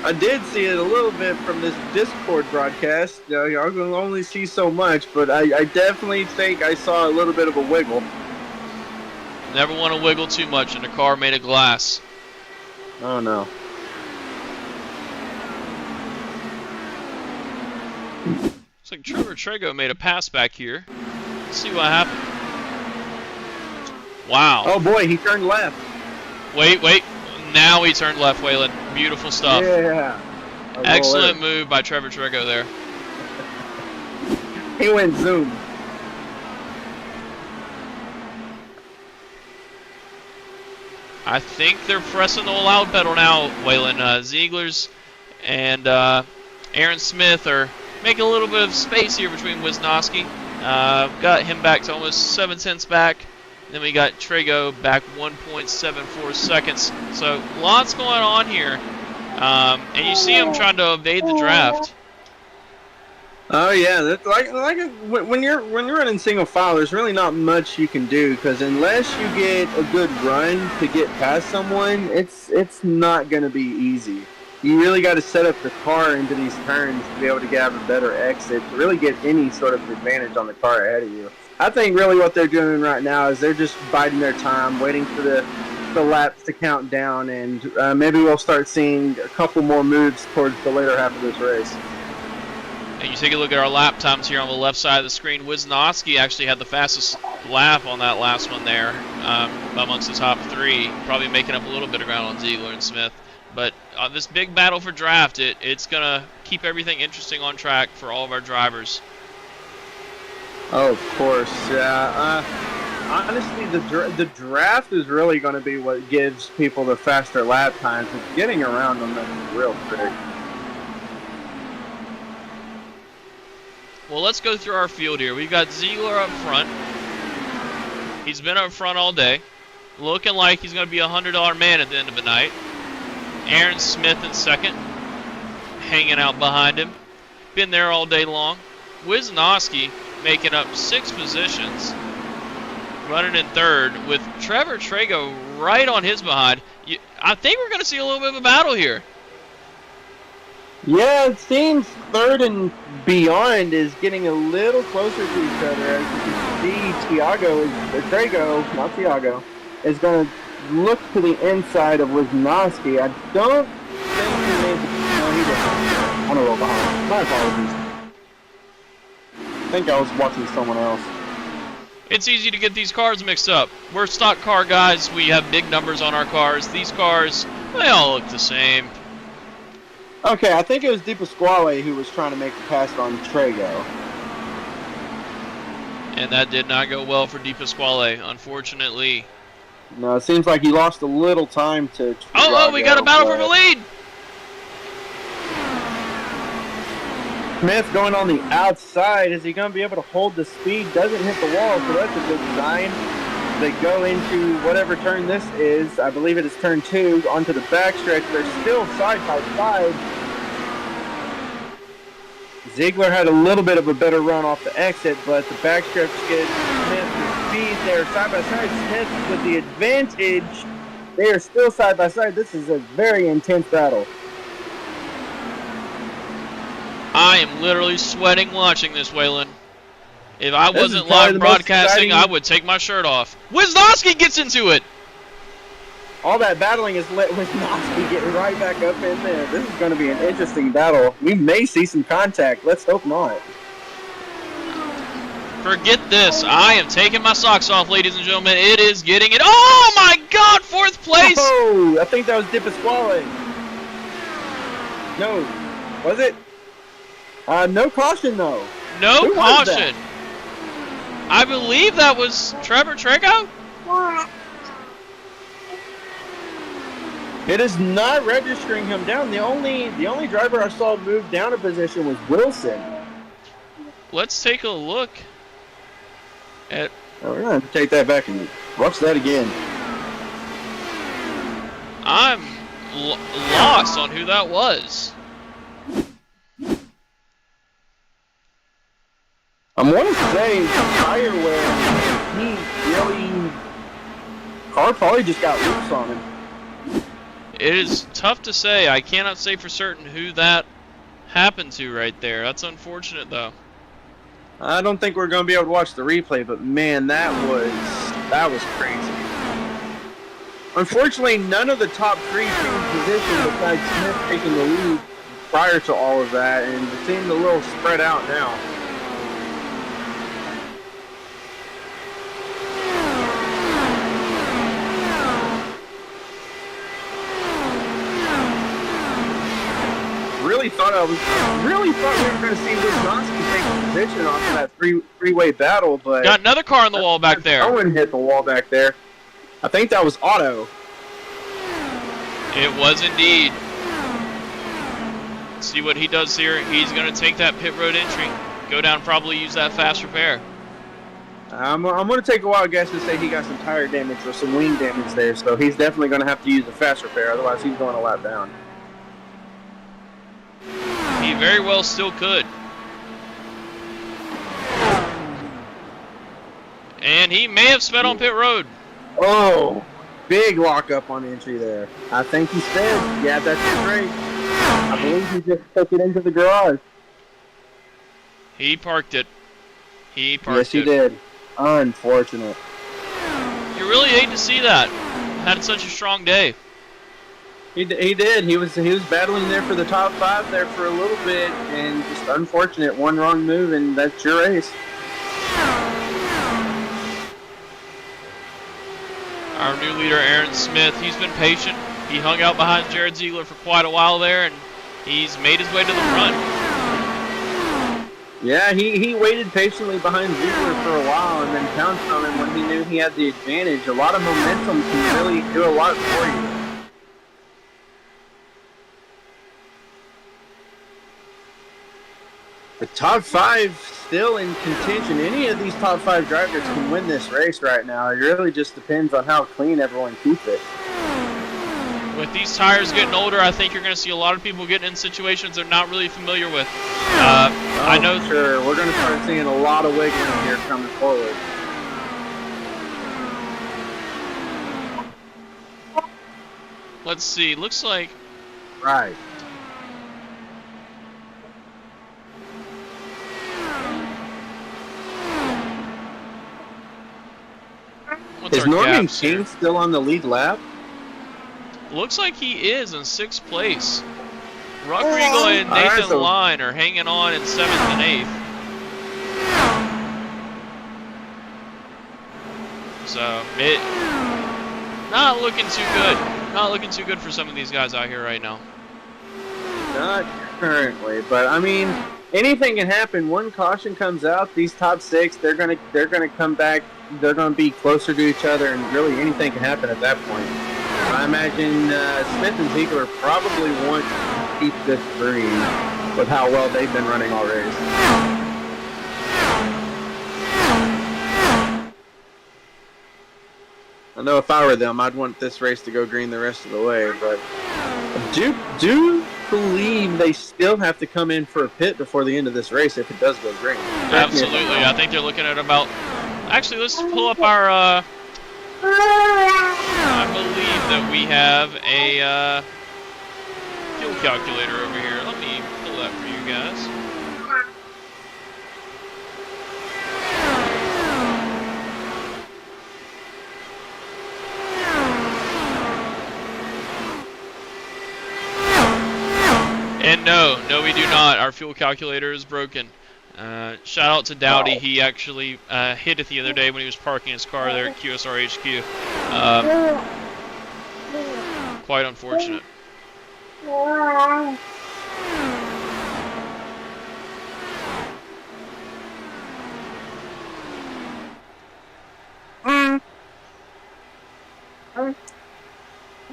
I did see it a little bit from this Discord broadcast. I can only see so much, but I definitely think I saw a little bit of a wiggle. Never want to wiggle too much in a car made of glass. Oh no. Looks like Trevor Trego made a pass back here. Let's see what happened. Wow. Oh boy, he turned left. Wait. Now he turned left, Waylon. Beautiful stuff. Yeah. Excellent move by Trevor Trego there. He went zoom. I think they're pressing the loud pedal now, Waylon. Ziegler's and Aaron Smith are making a little bit of space here between Wisnowski. Got him back to almost 7/10 back. Then we got Trego back 1.74 seconds. So lots going on here. And you see him trying to evade the draft. Oh yeah, that's when you're running single file, there's really not much you can do, because unless you get a good run to get past someone, it's not going to be easy. You really got to set up the car into these turns to be able to have a better exit to really get any sort of advantage on the car ahead of you. I think really what they're doing right now is they're just biding their time, waiting for the laps to count down, and maybe we'll start seeing a couple more moves towards the later half of this race. And you take a look at our lap times here on the left side of the screen. Wisnowski actually had the fastest lap on that last one there amongst the top three, probably making up a little bit of ground on Ziegler and Smith. But this big battle for draft, it's going to keep everything interesting on track for all of our drivers. Oh, of course, yeah. Honestly, the draft is really going to be what gives people the faster lap times. It's getting around them that's real trick. Well, let's go through our field here. We've got Ziegler up front. He's been up front all day, looking like he's going to be a $100 man at the end of the night. Aaron Smith in second, hanging out behind him. Been there all day long. Wisnowski making up 6 positions, running in third with Trevor Trego right on his behind. I think we're going to see a little bit of a battle here. Yeah, it seems third and beyond is getting a little closer to each other. As you can see, Trego, not Tiago, is going to look to the inside of Wisnowski. I don't think he made the... No, he didn't. On a roll behind. My apologies. I think I was watching someone else. It's easy to get these cars mixed up. We're stock car guys. We have big numbers on our cars. These cars, they all look the same. Okay, I think it was Di Pasquale who was trying to make the pass on Trego. And that did not go well for Di Pasquale, unfortunately. No, it seems like he lost a little time to Oh, we got a battle for the lead! Smith going on the outside. Is he going to be able to hold the speed? Doesn't hit the wall, so that's a good sign. They go into whatever turn this is. I believe it is turn 2 onto the backstretch. They're still side by side. Ziegler had a little bit of a better run off the exit, but the backstretch gives Smith the speed there. Side by side, Smith with the advantage. They are still side by side. This is a very intense battle. I am literally sweating watching this, Waylon. If I wasn't live broadcasting, I would take my shirt off. Wisnowski gets into it! All that battling has let Wisnowski get right back up in there. This is going to be an interesting battle. We may see some contact. Let's hope not. Forget this. I am taking my socks off, ladies and gentlemen. It is getting it. Oh, my God! 4th place! Oh, I think that was Di Pasquale. No. Was it? No caution, though. No Who was caution. that? I believe that was Trevor Trego. It is not registering him down. The only driver I saw move down a position was Wilson. Let's take a look at. We're gonna have to take that back and watch that again. I'm lost on who that was. I'm wanting to say tire wear. He really car probably just got loose on him. It is tough to say. I cannot say for certain who that happened to right there. That's unfortunate, though. I don't think we're going to be able to watch the replay, but man, that was crazy. Unfortunately, none of the top three changed position besides Smith taking the lead prior to all of that, and it seemed a little spread out now. Really thought we were going to see Wisconsin take a position off of that three-way battle, but Got another car on the wall back there. Owen hit the wall back there. I think that was Otto. It was indeed. Let's see what he does here. He's going to take that pit road entry, go down, probably use that fast repair. I'm going to take a wild guess and say he got some tire damage or some wing damage there, so he's definitely going to have to use a fast repair, otherwise he's going a lap down. He very well still could. And he may have sped on pit road. Oh, big lockup on the entry there. I think he sped. Yeah, that's great. I believe he just took it into the garage. He parked it. He parked Yes, he it. did. Unfortunate. You really hate to see that. Had such a strong day. He did. He was battling there for the top 5 there for a little bit, and just unfortunate. One wrong move, and that's your race. Our new leader, Aaron Smith, he's been patient. He hung out behind Jared Ziegler for quite a while there, and he's made his way to the front. Yeah, he waited patiently behind Ziegler for a while, and then pounced on him when he knew he had the advantage. A lot of momentum can really do a lot for you. The top 5 still in contention. Any of these top 5 drivers can win this race right now. It really just depends on how clean everyone keeps it. With these tires getting older, I think you're going to see a lot of people getting in situations they're not really familiar with. I know. Sure, we're going to start seeing a lot of wiggling here coming forward. Let's see. Looks like. Right. What's Is our Norman gaps here? King still on the lead lap? Looks like he is in 6th place. Ruck Regal and Nathan Alright, so- Line are hanging on in 7th and 8th. So, not looking too good. Not looking too good for some of these guys out here right now. Not currently, but I mean, anything can happen. One caution comes out, these top 6, they're gonna come back. They're gonna be closer to each other, and really anything can happen at that point. I imagine Smith and Ziegler probably want to keep this green with how well they've been running all race. I know if I were them, I'd want this race to go green the rest of the way, but I do believe they still have to come in for a pit before the end of this race if it does go green. Absolutely. I think they're looking at about. Actually, let's pull up our. I believe that we have a fuel calculator over here. Let me pull that for you guys. And no, we do not. Our fuel calculator is broken. Shout out to Dowdy. He actually hit it the other day when he was parking his car there at QSR HQ. Quite unfortunate.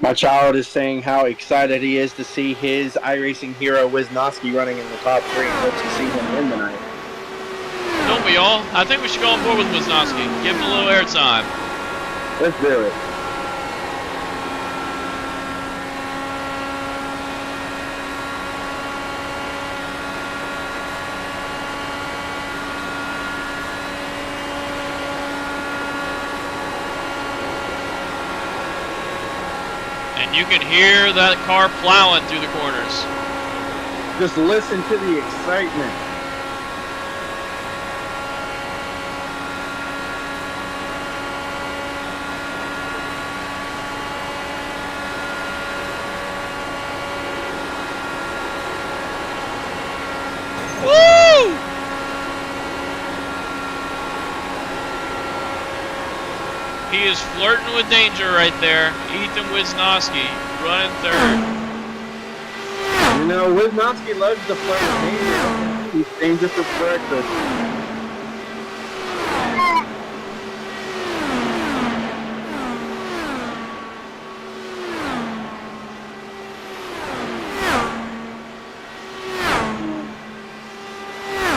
My child is saying how excited he is to see his iRacing hero Wisnowski running in the top 3 and hopes to see him win tonight. Don't we all? I think we should go on board with Wisnowski. Give him a little airtime. Let's do it. And you can hear that car plowing through the corners. Just listen to the excitement. Woo! He is flirting with danger right there. Ethan Wisnowski running third. You know, Wisnowski loves to flirt with danger. He's dangerous for breakfast.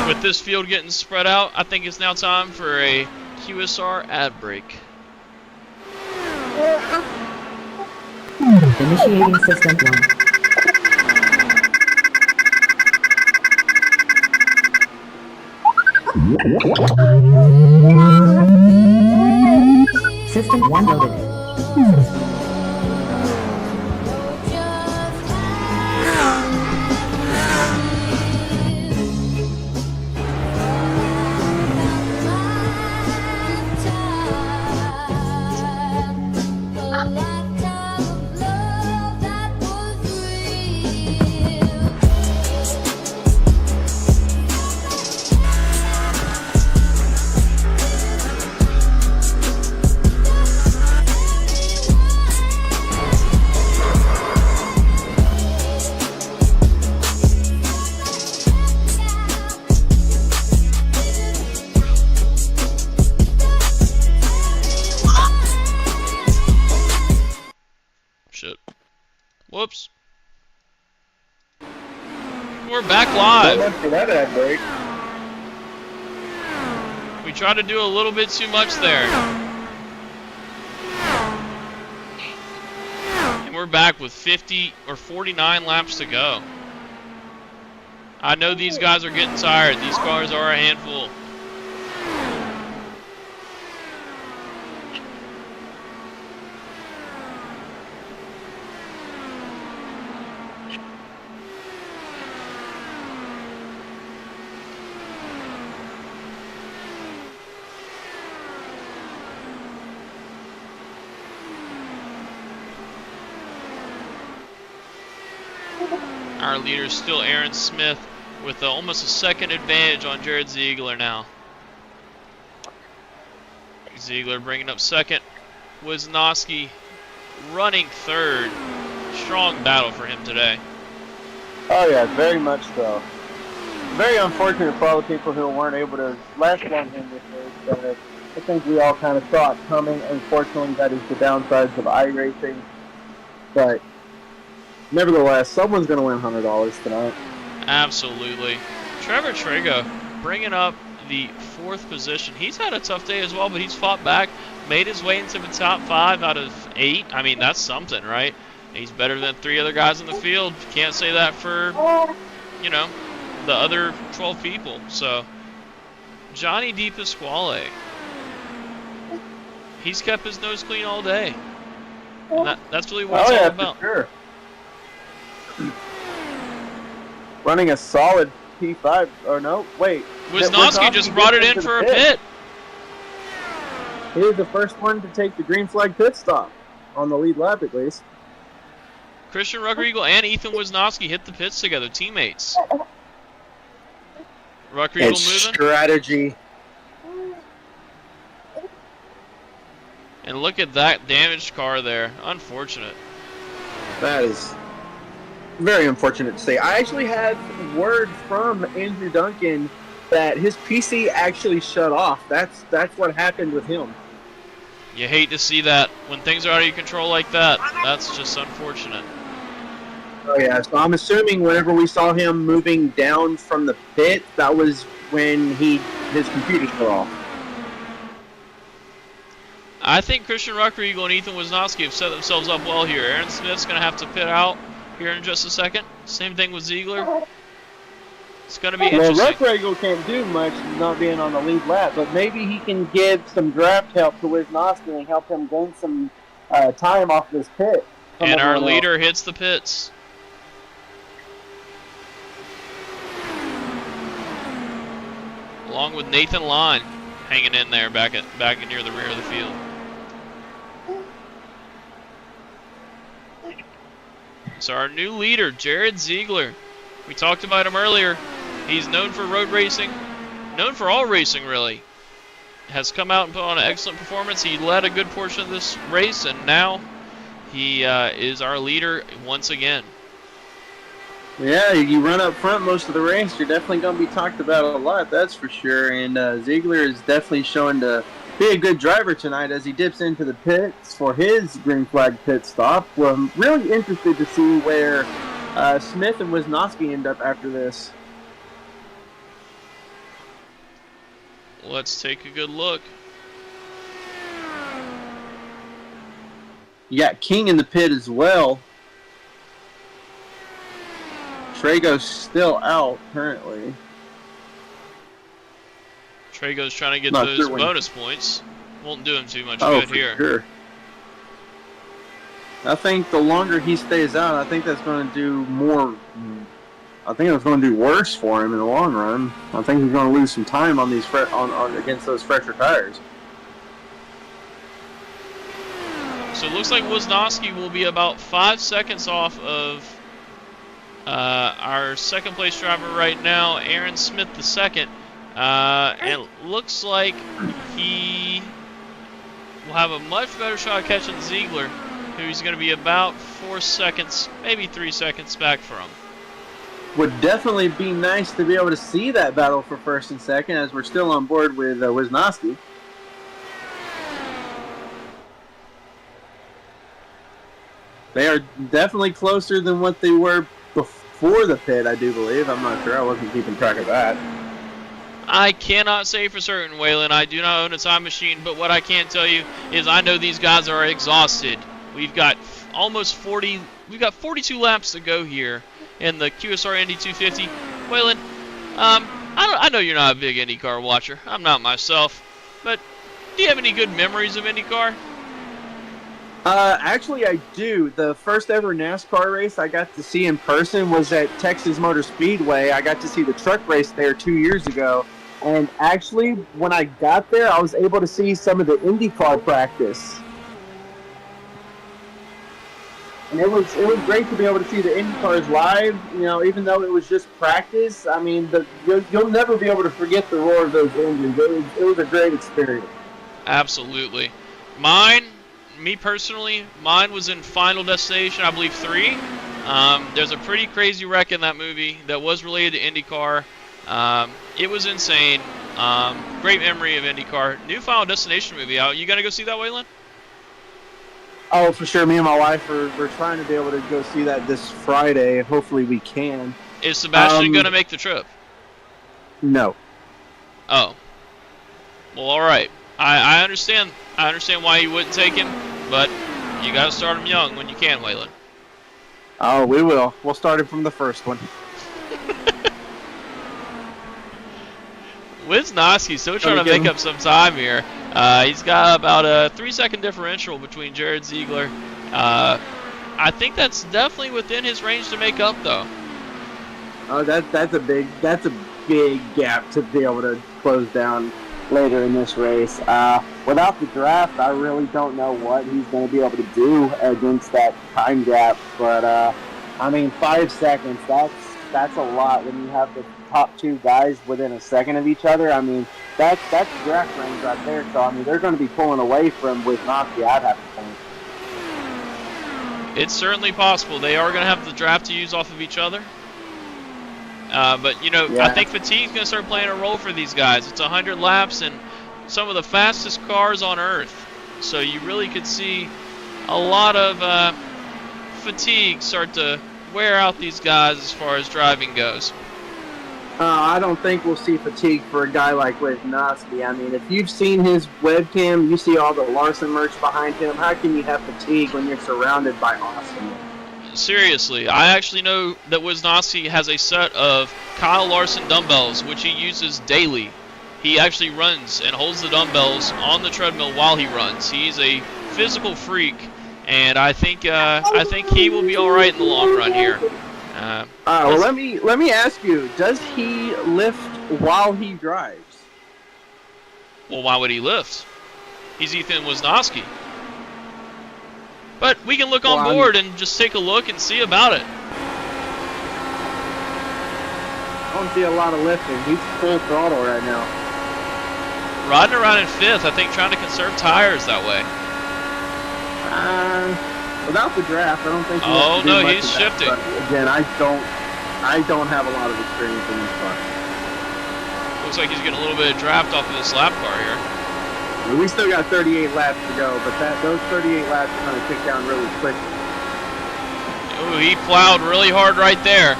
With this field getting spread out, I think it's now time for a QSR ad break. Initiating system 1. System 1 loaded. Whoops. We're back live. For that ad break. We tried to do a little bit too much there. And we're back with 50 or 49 laps to go. I know these guys are getting tired. These cars are a handful. Our leader is still Aaron Smith with almost a second advantage on Jared Ziegler now. Ziegler bringing up second. Wisnowski running third. Strong battle for him today. Oh yeah, very much so. Very unfortunate for all the people who weren't able to last long in this race. I think we all kind of saw it coming. Unfortunately, that is the downsides of iRacing. But nevertheless, someone's going to win $100 tonight. Absolutely. Trevor Trago bringing up the 4th position. He's had a tough day as well, but he's fought back, made his way into the top 5 out of 8. I mean, that's something, right? He's better than 3 other guys in the field. Can't say that for, you know, the other 12 people. So, Johnny DePasquale, he's kept his nose clean all day. And that's really what it's all about. For sure. Running a solid P5, or no, wait. Wisnowski just brought it in for a pit. He was the first one to take the green flag pit stop, on the lead lap at least. Christian Ruckriegel and Ethan Wisnowski hit the pits together, teammates. Ruckriegel moving. Strategy. And look at that damaged car there. Unfortunate. That is very unfortunate to say. I actually had word from Andrew Duncan that his PC actually shut off. That's what happened with him. You hate to see that when things are out of your control like that. That's just unfortunate. Oh yeah, so I'm assuming whenever we saw him moving down from the pit, that was when his computer shut off. I think Christian Ruckriegel and Ethan Wisnowski have set themselves up well here. Aaron Smith's going to have to pit out here in just a second. Same thing with Ziegler. It's going to be interesting. Well, Ruckriegel can't do much not being on the lead lap, but maybe he can give some draft help to Wisnowski and help him gain some time off this pit. And our leader hits the pits. Along with Nathan Line hanging in there back near the rear of the field. So our new leader, Jared Ziegler. We talked about him earlier. He's known for road racing, known for all racing really. Has come out and put on an excellent performance. He led a good portion of this race, and now he is our leader once again. Yeah, you run up front most of the race, you're definitely going to be talked about a lot, that's for sure. And Ziegler is definitely showing to be a good driver tonight as he dips into the pits for his green flag pit stop. Well, I'm really interested to see where Smith and Wisnowski end up after this. Let's take a good look. You got King in the pit as well. Traego's still out currently. Traego's trying to get Not those sure when. bonus points. Won't do him too much good for here. Sure. I think the longer he stays out, I think that's going to do more. I think it's going to do worse for him in the long run. I think he's going to lose some time on these against those fresher tires. So it looks like Wisnowski will be about 5 seconds off of our second place driver right now, Aaron Smith the second. And it looks like he will have a much better shot at catching Ziegler, who's going to be about 4 seconds, maybe 3 seconds back from. Would definitely be nice to be able to see that battle for first and second, as we're still on board with Wisnowski. They are definitely closer than what they were before the pit, I do believe. I'm not sure. I wasn't keeping track of that. I cannot say for certain, Waylon. I do not own a time machine, but what I can tell you is I know these guys are exhausted. We've got almost 40. We've got 42 laps to go here in the QSR Indy 250. Waylon, I know you're not a big IndyCar watcher. I'm not myself, but do you have any good memories of IndyCar? Actually, I do. The first ever NASCAR race I got to see in person was at Texas Motor Speedway. I got to see the truck race there 2 years ago. And actually, when I got there, I was able to see some of the IndyCar practice. And it was great to be able to see the IndyCars live, you know, even though it was just practice. I mean, you'll never be able to forget the roar of those engines. It was a great experience. Absolutely. Me personally, mine was in Final Destination, I believe 3. There's a pretty crazy wreck in that movie that was related to IndyCar. It was insane. Great memory of IndyCar. New Final Destination movie out. You gonna go see that, Waylon? Oh, for sure. Me and my wife we're trying to be able to go see that this Friday. Hopefully we can. Is Sebastian gonna make the trip? No. Oh. Well, all right. I understand. I understand why you wouldn't take him, but you got to start him young when you can, Waylon. Oh, we will. We'll start him from the first one. Wisnowski's still trying to make up some time here. He's got about a 3-second differential between Jared Ziegler. I think that's definitely within his range to make up, though. Oh, that's a big gap to be able to close down later in this race. Without the draft, I really don't know what he's going to be able to do against that time gap. But I mean, 5 seconds. That's a lot when you have the top two guys within a second of each other. I mean, that's draft range right there. So I mean, they're going to be pulling away from Wisnowski, I'd have to think. It's certainly possible. They are going to have the draft to use off of each other. But, you know, yeah. I think fatigue's going to start playing a role for these guys. It's 100 laps and some of the fastest cars on Earth. So you really could see a lot of fatigue start to wear out these guys as far as driving goes. I don't think we'll see fatigue for a guy like Wisnowski. I mean, if you've seen his webcam, you see all the Larson merch behind him. How can you have fatigue when you're surrounded by awesome? Seriously, I actually know that Wisnowski has a set of Kyle Larson dumbbells, which he uses daily. He actually runs and holds the dumbbells on the treadmill while he runs. He's a physical freak, and I think he will be all right in the long run here. Well, let me ask you: does he lift while he drives? Well, why would he lift? He's Ethan Wisnowski. But we can look on board and just take a look and see about it. I don't see a lot of lifting. He's full throttle right now. Riding around in 5th, I think, trying to conserve tires that way. Without the draft, I don't think. Oh no, he's shifting. Again, I don't have a lot of experience in this car. Looks like he's getting a little bit of draft off of this lap car here. We still got 38 laps to go, but those 38 laps are going to kick down really quick. Oh, he plowed really hard right there.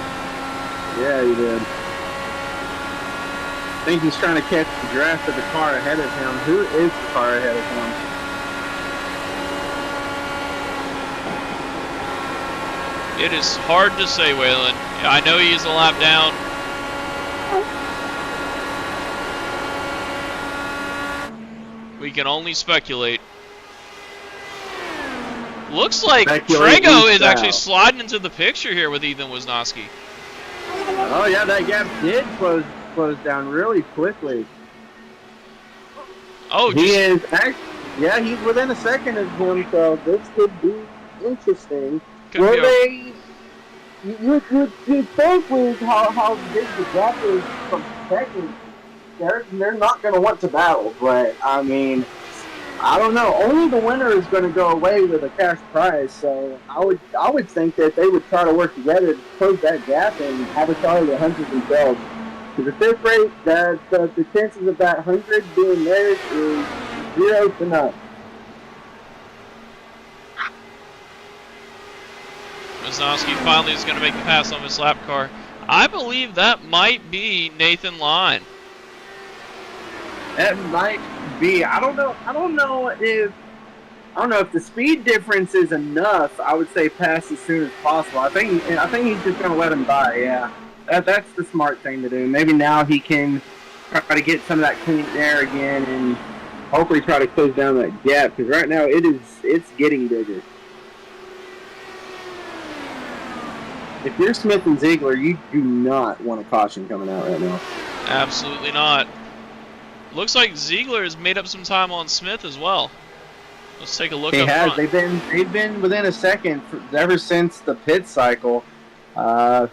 Yeah, he did. I think he's trying to catch the draft of the car ahead of him. Who is the car ahead of him? It is hard to say, Waylon. I know he is a lap down. We can only speculate. Looks like Trego is actually sliding into the picture here with Ethan Wisnowski. Oh yeah, that gap did close down really quickly. Oh, he is actually, yeah, he's within a second of him, so this could be interesting. Will they? You think with how big the gap is from second, they're not going to want to battle. But I mean, I don't know. Only the winner is going to go away with a cash prize. So I would think that they would try to work together to close that gap and have a shot at the 100 themselves. Because at this rate, the chances of that 100 being theirs is 0 to none. Wisnowski finally is going to make the pass on this lap car. I believe that might be Nathan Line. That might be. I don't know if the speed difference is enough. I would say pass as soon as possible. I think he's just going to let him by. Yeah, that's the smart thing to do. Maybe now he can try to get some of that clean air again and hopefully try to close down that gap, because right now it's getting bigger. If you're Smith and Ziegler, you do not want a caution coming out right now. Absolutely not. Looks like Ziegler has made up some time on Smith as well. Let's take a look up front. They've been within a second ever since the pit cycle. I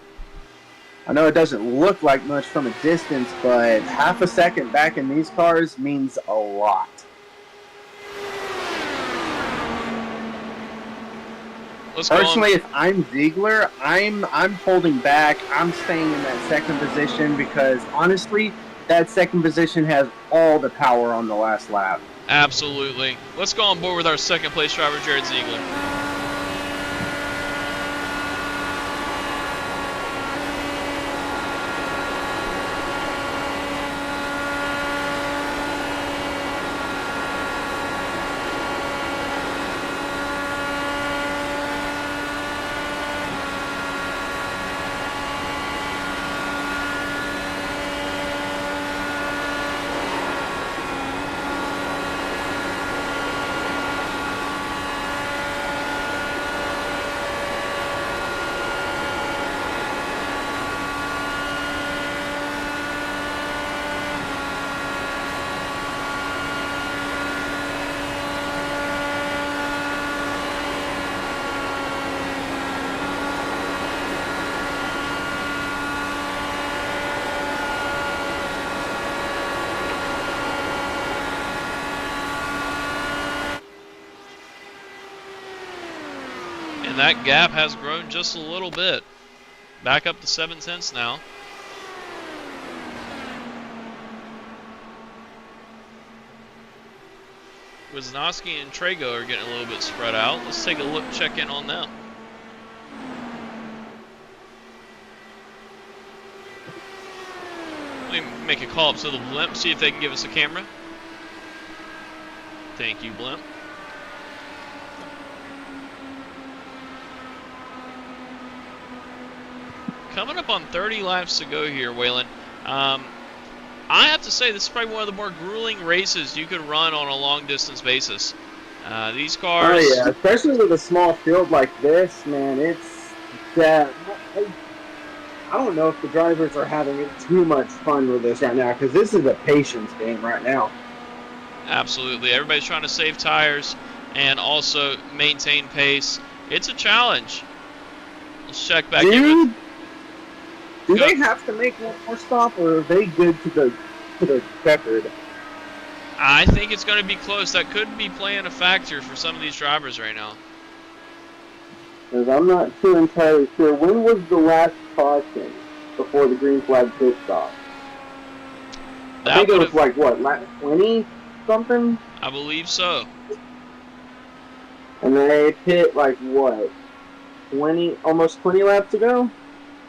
know it doesn't look like much from a distance, but half a second back in these cars means a lot. Personally, if I'm Ziegler, I'm holding back. I'm staying in that second position because, honestly, that second position has all the power on the last lap. Absolutely. Let's go on board with our second place driver, Jared Ziegler. And that gap has grown just a little bit. Back up to 7/10 now. Wisnowski and Trago are getting a little bit spread out. Let's take a look, check in on them. Let me make a call up to the Blimp, see if they can give us a camera. Thank you, Blimp. Coming up on 30 laps to go here, Waylon. I have to say this is probably one of the more grueling races you could run on a long distance basis. These cars. Oh yeah, especially with a small field like this, man. It's that. I don't know if the drivers are having too much fun with this right now because this is a patience game right now. Absolutely, everybody's trying to save tires and also maintain pace. It's a challenge. Let's check back in. Do they have to make one more stop, or are they good to the record? I think it's going to be close. That could be playing a factor for some of these drivers right now. Because I'm not too entirely sure. When was the last caution before the green flag pit stop? I think it was like, what, lap 20 something? I believe so. And they pit like, what, 20, almost 20 laps ago?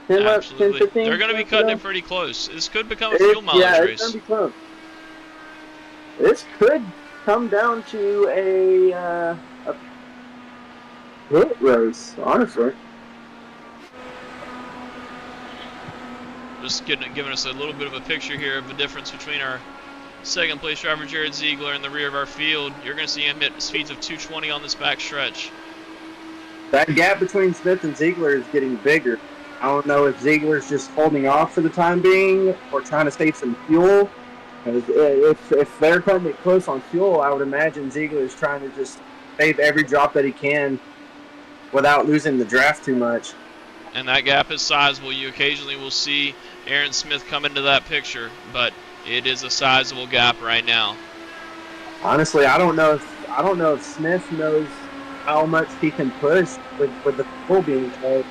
10 laps, 10, 15? They're going to be cutting it pretty close. This could become a fuel mileage race. It's going to be close. This could come down to a pit race, honestly. Just giving us a little bit of a picture here of the difference between our second place driver Jared Ziegler in the rear of our field. You're going to see him hit speeds of 220 on this back stretch. That gap between Smith and Ziegler is getting bigger. I don't know if Ziegler's just holding off for the time being or trying to save some fuel. If they're cutting it close on fuel, I would imagine Ziegler's trying to just save every drop that he can without losing the draft too much. And that gap is sizable. You occasionally will see Aaron Smith come into that picture, but it is a sizable gap right now. Honestly, I don't know if Smith knows how much he can push with the fuel being cut.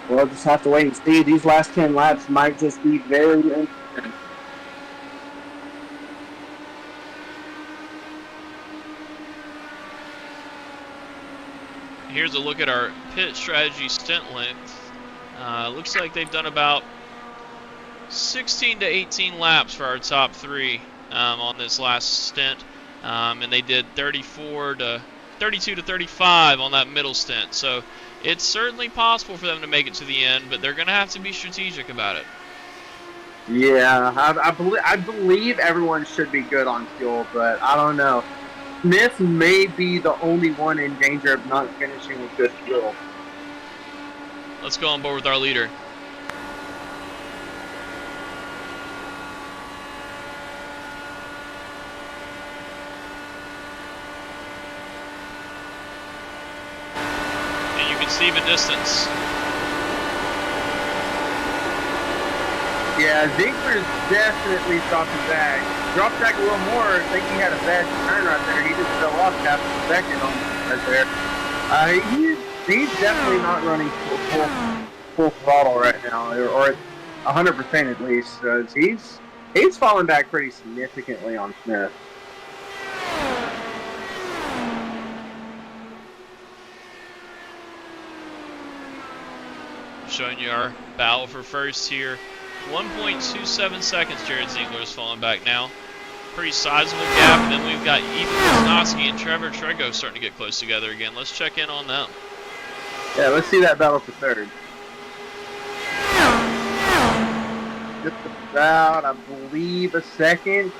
We'll just have to wait and see. These last 10 laps might just be very interesting. Here's a look at our pit strategy stint length. Looks like they've done about 16 to 18 laps for our top three on this last stint. And they did 32 to 35 on that middle stint. So it's certainly possible for them to make it to the end, but they're going to have to be strategic about it. Yeah, I believe everyone should be good on fuel, but I don't know. Smith may be the only one in danger of not finishing with good fuel. Let's go on board with our leader. And you can see the distance. Yeah, Ziegler's definitely dropped his bag. Dropped back a little more. I think he had a bad turn right there. He just fell off half a second on right there. He's definitely not running full throttle right now, or 100% at least. He's fallen back pretty significantly on Smith. Showing you our battle for first here. 1.27 seconds Jared Ziegler is falling back now. Pretty sizable gap, and then we've got Ethan Wisnowski and Trevor Trego starting to get close together again. Let's check in on them. Yeah, let's see that battle for third. Just about, I believe, a second.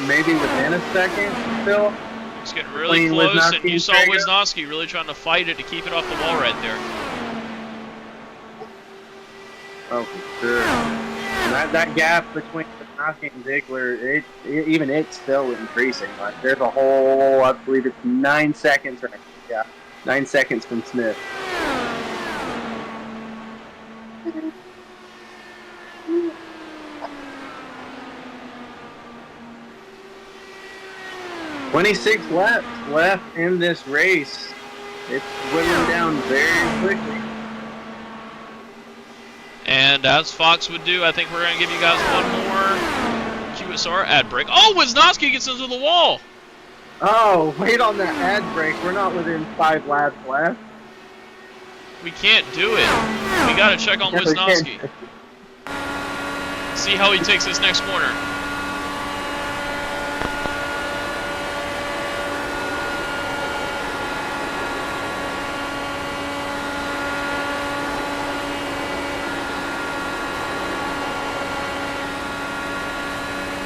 Maybe within a second still. It's getting really close, and you saw Wisnowski really trying to fight it to keep it off the wall right there. Oh, for sure. And that gap between Wisnowski and Ziegler, it's still increasing. Like, there's a whole, I believe it's 9 seconds right now. Yeah, 9 seconds from Smith. "26 laps left in this race. It's whittling down very quickly." And as Fox would do, I think we're going to give you guys one more QSR ad break. Oh, Wisnowski gets into the wall. Oh, wait on that ad break. We're not within 5 laps left. We can't do it. We got to check on Yeah, we Wisnowski. can't. See how he takes this next corner.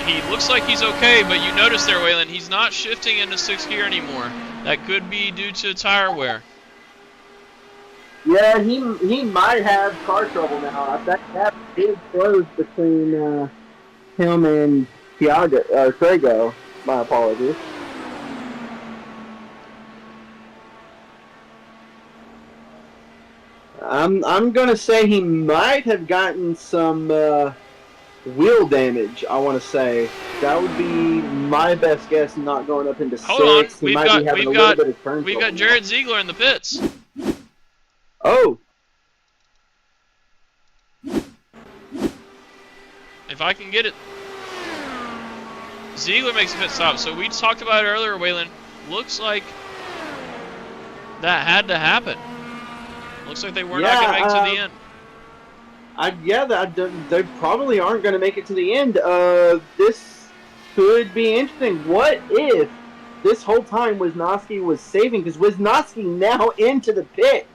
He looks like he's okay, but you notice there, Waylon, he's not shifting into 6th gear anymore. That could be due to tire wear. Yeah, he might have car trouble now. That gap is closed between him and Trago. My apologies. I'm gonna say he might have gotten some wheel damage. I want to say that would be my best guess. Not going up into Hold on, 6. He might be having a little bit of turn we've trouble got Jared Ziegler in the pits. Oh. If I can get it. Ziegler makes a pit stop. So we talked about it earlier, Waylon. Looks like that had to happen. Looks like they were not going to make it to the end. They probably aren't going to make it to the end. This could be interesting. What if this whole time Wisnowski was saving? Because Wisnowski now into the pit.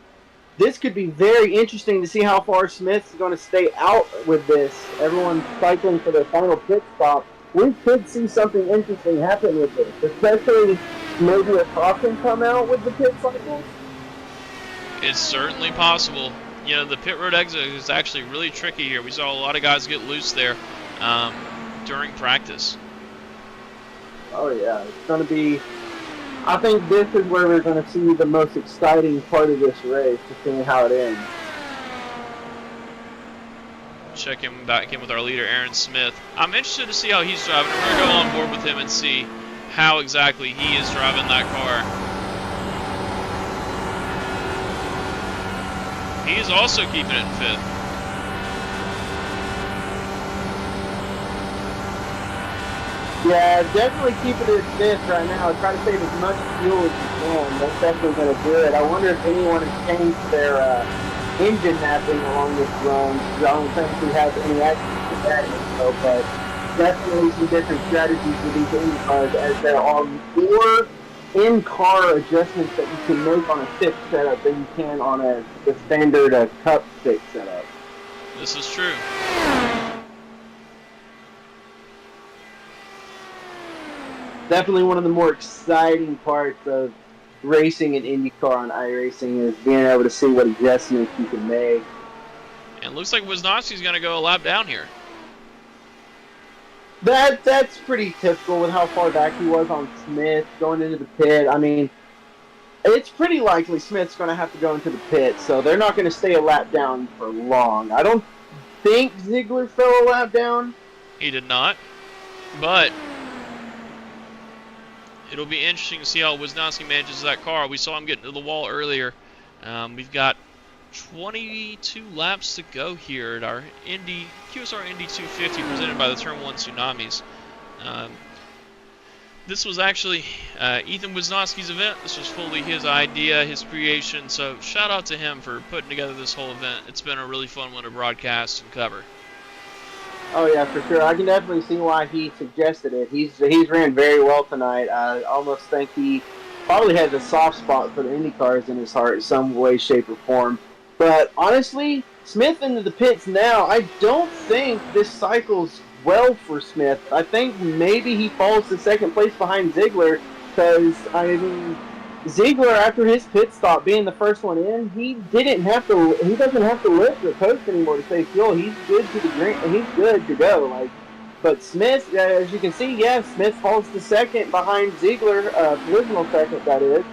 This could be very interesting to see how far Smith's going to stay out with this. Everyone's cycling for their final pit stop. We could see something interesting happen with this, especially maybe a caution come out with the pit cycle. It's certainly possible. You know, the pit road exit is actually really tricky here. We saw a lot of guys get loose there during practice. Oh, yeah. It's going to be... I think this is where we're going to see the most exciting part of this race, to see how it ends. Check him back in with our leader, Aaron Smith. I'm interested to see how he's driving. We're going to go on board with him and see how exactly he is driving that car. He is also keeping it in 5th. Yeah, definitely keep it at 5th right now. Try to save as much fuel as you can. That's definitely going to do it. I wonder if anyone has changed their engine mapping along this run. I don't think we have any access to that info, but definitely some different strategies with these Indy cars, as there are more in-car adjustments that you can make on a 5th setup than you can on the standard Cup 6 setup. This is true. Definitely one of the more exciting parts of racing in IndyCar on iRacing is being able to see what adjustments you can make. And it looks like Wisnowski's going to go a lap down here. That's pretty typical with how far back he was on Smith going into the pit. I mean, it's pretty likely Smith's going to have to go into the pit, so they're not going to stay a lap down for long. I don't think Ziegler fell a lap down. He did not, but it'll be interesting to see how Wisnowski manages that car. We saw him get into the wall earlier. We've got 22 laps to go here at our QSR Indy 250 presented by the Turn 1 Tsunamis. This was actually Ethan Wisnowski's event. This was fully his idea, his creation, so shout out to him for putting together this whole event. It's been a really fun one to broadcast and cover. Oh yeah, for sure. I can definitely see why he suggested it. He's ran very well tonight. I almost think he probably has a soft spot for the Indy cars in his heart in some way, shape, or form. But honestly, Smith into the pits now, I don't think this cycles well for Smith. I think maybe he falls to second place behind Ziegler, because, I mean, Ziegler, after his pit stop being the first one in, he doesn't have to lift or coast anymore to save fuel. He's good to the green, and he's good to go. But Smith, as you can see, yeah, Smith falls to second behind Ziegler, provisional second, that is.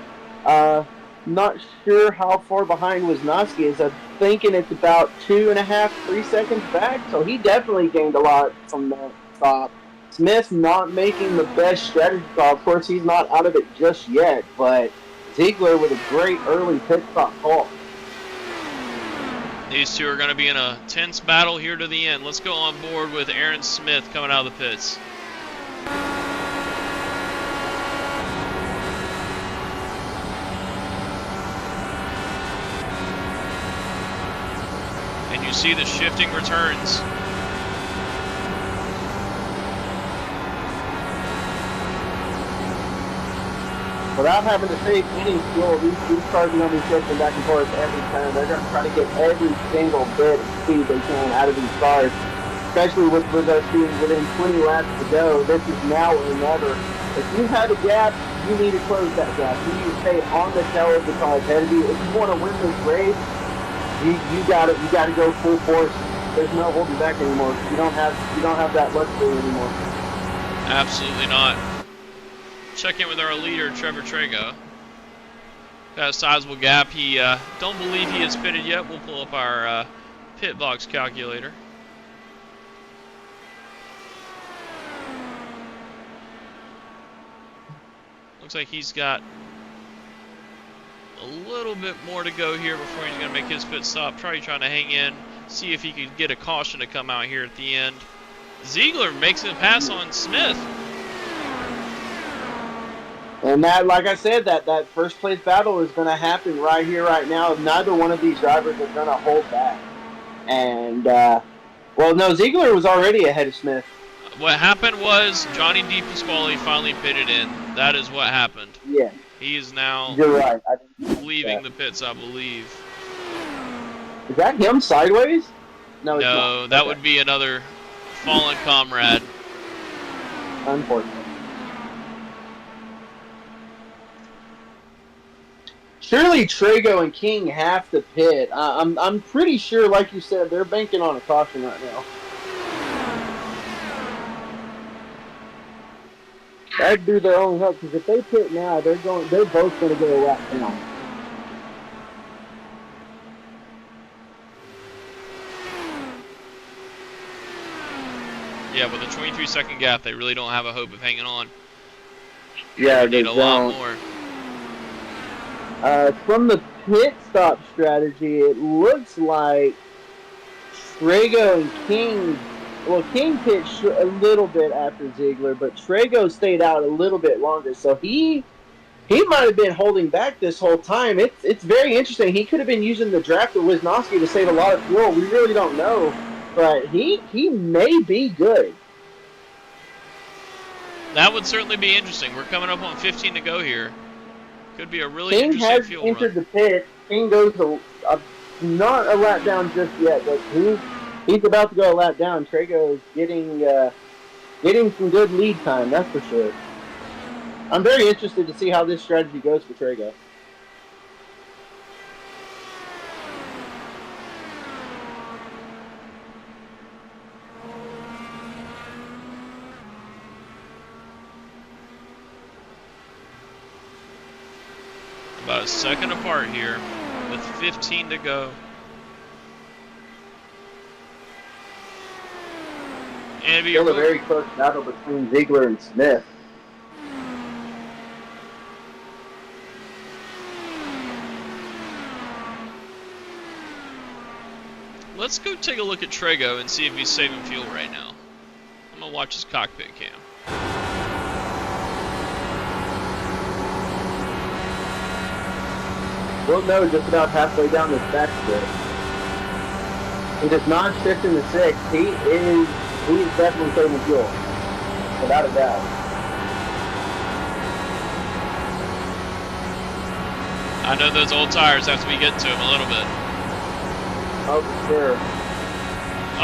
Not sure how far behind Wisnowski is. I'm thinking it's about 2.5, 3 seconds back, so he definitely gained a lot from that stop. Smith not making the best strategy call. Of course, he's not out of it just yet, but Ziegler with a great early pit stop call. These two are going to be in a tense battle here to the end. Let's go on board with Aaron Smith coming out of the pits. And you see the shifting returns. Without having to save any fuel, these cars are going to be shifting back and forth every time. They're going to try to get every single bit of speed they can out of these cars, especially with us being within 20 laps to go. This is now or never. If you have a gap, you need to close that gap. You need to stay on the tail of the car ahead of you. If you want to win this race, you got to go full force. There's no holding back anymore. You don't have that luxury anymore. Absolutely not. Check in with our leader, Trevor Trago. Got a sizable gap. He don't believe he has pitted yet. We'll pull up our pit box calculator. Looks like he's got a little bit more to go here before he's going to make his pit stop. Probably trying to hang in, see if he could get a caution to come out here at the end. Ziegler makes a pass on Smith. And that, like I said, that first place battle is going to happen right here, right now. Neither one of these drivers are going to hold back. And, well, no, Ziegler was already ahead of Smith. What happened was Johnny DePasquale finally pitted in. That is what happened. Yeah. He is now You're right. leaving the pits, I believe. Is that him sideways? No, it's No, not. that Okay. would be another fallen comrade. Unfortunately. Surely Trago and King have to pit. I'm pretty sure, like you said, they're banking on a caution right now. That'd do their own help, because if they pit now, they're both going to go a lap down. Yeah, with a 23-second gap, they really don't have a hope of hanging on. Yeah, They need a lot more. From the pit stop strategy, it looks like Trago and King. Well, King pit a little bit after Ziegler, but Trago stayed out a little bit longer, so he might have been holding back this whole time. It's very interesting. He could have been using the draft of Wisnowski to save a lot of fuel. We really don't know, but he may be good. That would certainly be interesting. We're coming up on 15 to go here. Could be a really King interesting has fuel entered run. the pit. King goes not a lap down just yet, but he's about to go a lap down. Trago is getting some good lead time, that's for sure. I'm very interested to see how this strategy goes for Trago. About a second apart here with 15 to go. And it'd be Still a very close battle between Ziegler and Smith. Let's go take a look at Trago and see if he's saving fuel right now. I'm gonna watch his cockpit cam. We'll know just about halfway down this back strip. He does not shift in the 6. He's definitely saving fuel. Without a doubt. I know those old tires have to be getting to him a little bit. Oh, for sure.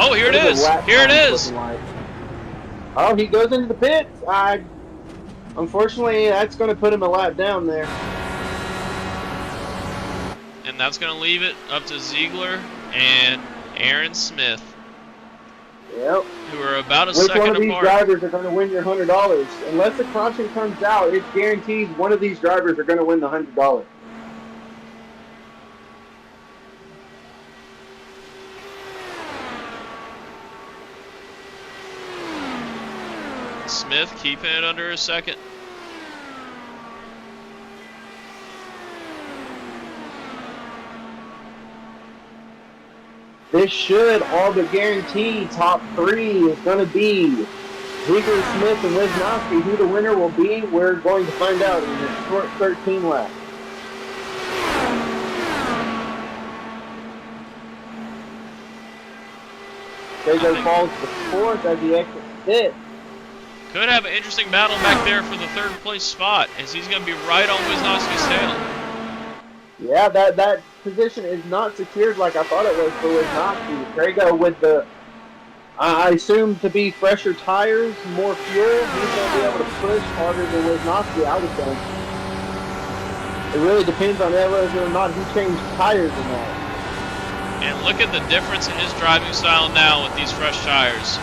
Oh, here it What is. the lap Here it time's is. looking like? Oh, he goes into the pits. Unfortunately, that's going to put him a lap down there. And that's going to leave it up to Ziegler and Aaron Smith, Yep. who are about a Which one second of these apart. drivers are going to win your $100? Unless a caution comes out, it's guaranteed one of these drivers are going to win the $100. Smith keeping it under a second. This should all but guarantee top 3 is going to be Ziegler, Smith, and Wisnowski. Who the winner will be, we're going to find out in the short 13 lap. Trego think- falls to fourth as he exits fifth. Could have an interesting battle back there for the third place spot, as he's going to be right on Wisnowski's tail. Yeah, that position is not secured like I thought it was for Wisnowski. Trego with the, I assume to be fresher tires, more fuel, he's going to be able to push harder than Wisnowski, I would think. It really depends on whether or not he changed tires or not. And look at the difference in his driving style now with these fresh tires.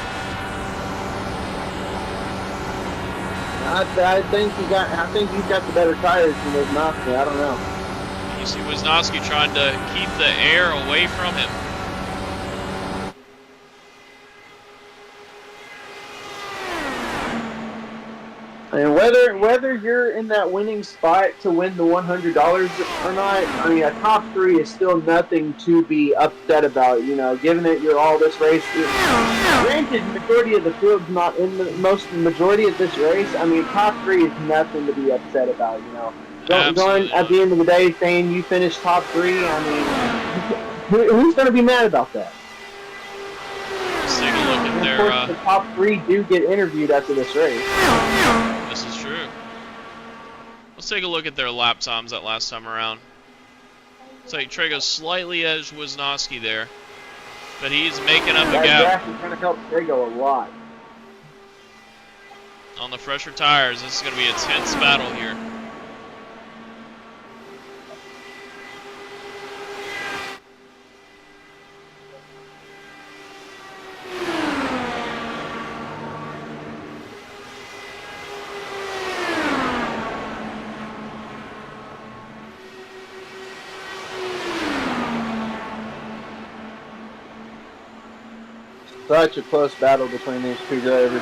I think he's got the better tires than Wisnowski. I don't know. You see Wisnowski trying to keep the air away from him. And whether you're in that winning spot to win the $100 or not, I mean, a top three is still nothing to be upset about. You know, given that you're all this race. Granted, majority of the field's not in the majority of this race. I mean, top three is nothing to be upset about. You know, going at the end of the day saying you finished top three. I mean, who's going to be mad about that? Let's take a look at And their. of course, the top three do get interviewed after this race. This is true. Let's take a look at their lap times that last time around. Looks like Trego slightly edged Wisnowski there, but he's making up a That gap gap is going to help Trego a lot. on the fresher tires. This is going to be a tense battle here. Such a close battle between these two drivers.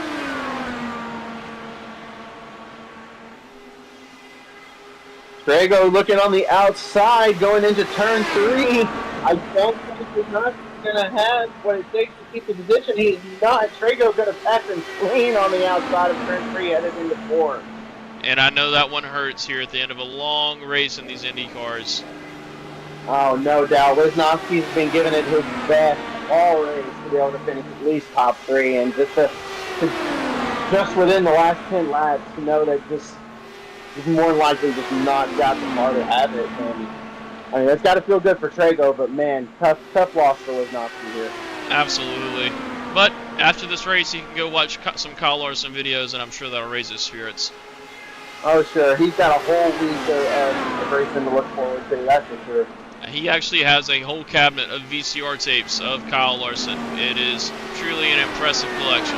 Trego looking on the outside going into turn three. I don't think he's not going to have what it takes to keep the position. He's not. Trego going to pass him clean on the outside of turn three headed into four. And I know that one hurts here at the end of a long race in these Indy cars. Oh, no doubt. Wisnowski's been giving it his best all race to be able to finish at least top three, and just within the last 10 laps to know that just he's more than likely just not got the car to have it. And I mean, it's got to feel good for Trego, but man, tough loss for Wisnowski here. Absolutely. But after this race, he can go watch some Kyle Larson videos, and I'm sure that'll raise his spirits. Oh, sure. He's got a whole week of racing to look forward to, that's for sure. He actually has a whole cabinet of VCR tapes of Kyle Larson. It is truly an impressive collection.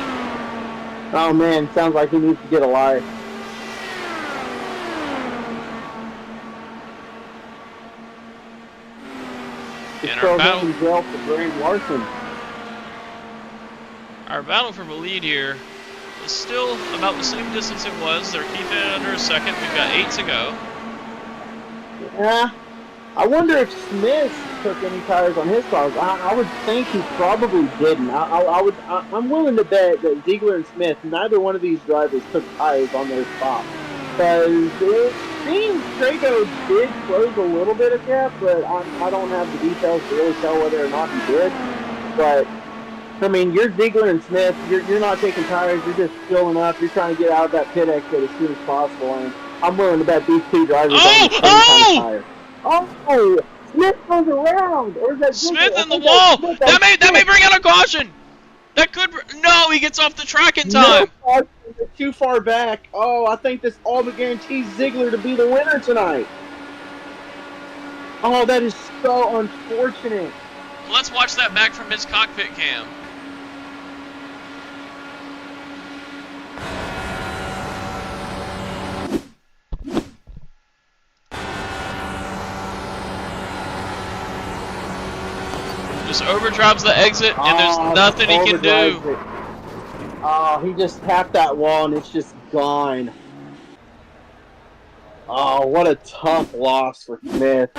Oh, man, sounds like he needs to get a life. And our battle, jail for Graham Larson. our battle for the lead here is still about the same distance it was. They're keeping it under a second. We've got 8 to go. Yeah. I wonder if Smith took any tires on his cars. I would think he probably didn't. I'm willing to bet that Ziegler and Smith, neither one of these drivers took tires on their spot. Because it seems Trego did close a little bit of gap, but I don't have the details to really tell whether or not he did. But, I mean, you're Ziegler and Smith. You're not taking tires. You're just filling up. You're trying to get out of that pit exit as soon as possible. And I'm willing to bet these two drivers on the same kind of tire. Oh, Smith goes around. Or is that Smith in the wall. That may bring out a caution. That could. No, he gets off the track in time. No, too far back. Oh, I think this all but guarantees Ziegler to be the winner tonight. Oh, that is so unfortunate. Let's watch that back from his cockpit cam. Just overdrives the exit, and there's nothing he can do. Oh, he just tapped that wall, and it's just gone. Oh, what a tough loss for Smith.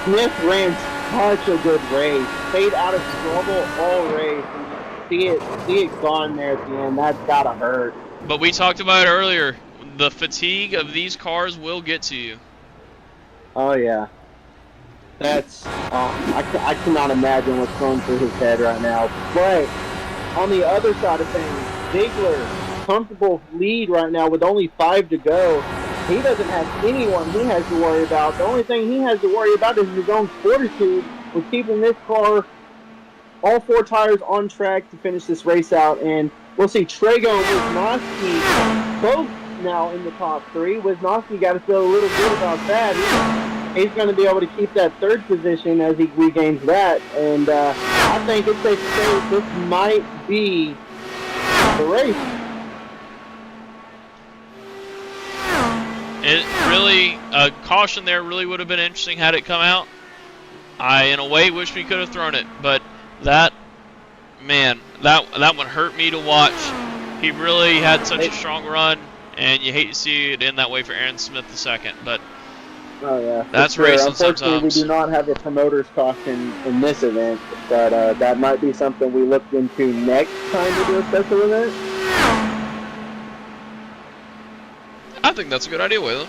Smith ran such a good race. Stayed out of trouble all race. And see it gone there at the end. That's gotta hurt. But we talked about it earlier. The fatigue of these cars will get to you. Oh, yeah. That's I cannot imagine what's going through his head right now. But on the other side of things, Ziegler, comfortable lead right now with only 5 to go. He doesn't have anyone he has to worry about. The only thing he has to worry about is his own fortitude with keeping this car, all 4 tires on track to finish this race out. And we'll see Trago and Wisnowski both now in the top 3. Wisnowski got to feel a little good about that. He's going to be able to keep that 3rd position as he regains that. And I think it's safe to say this might be the race. It really, caution there really would have been interesting had it come out. I, in a way, wish we could have thrown it, but that one hurt me to watch. He really had such a strong run, and you hate to see it end that way for Aaron Smith II. But oh yeah, that's sure. racing Unfortunately, sometimes. we do not have a promoter's caution in this event, but that might be something we look into next time we do a special event. I think that's a good idea, Waylon.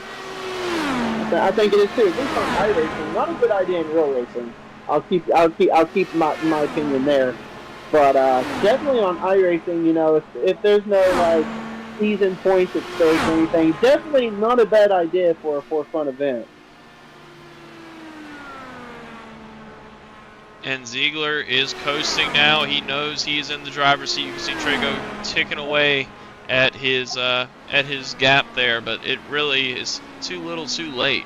I think it is too. At least on iRacing, not a good idea in real racing. I'll keep my opinion there. But definitely on iRacing, you know, if there's no like season points at stake or anything, definitely not a bad idea for a fun event. And Ziegler is coasting now. He knows he's in the driver's seat. You can see Trago ticking away at his gap there, but it really is too little, too late.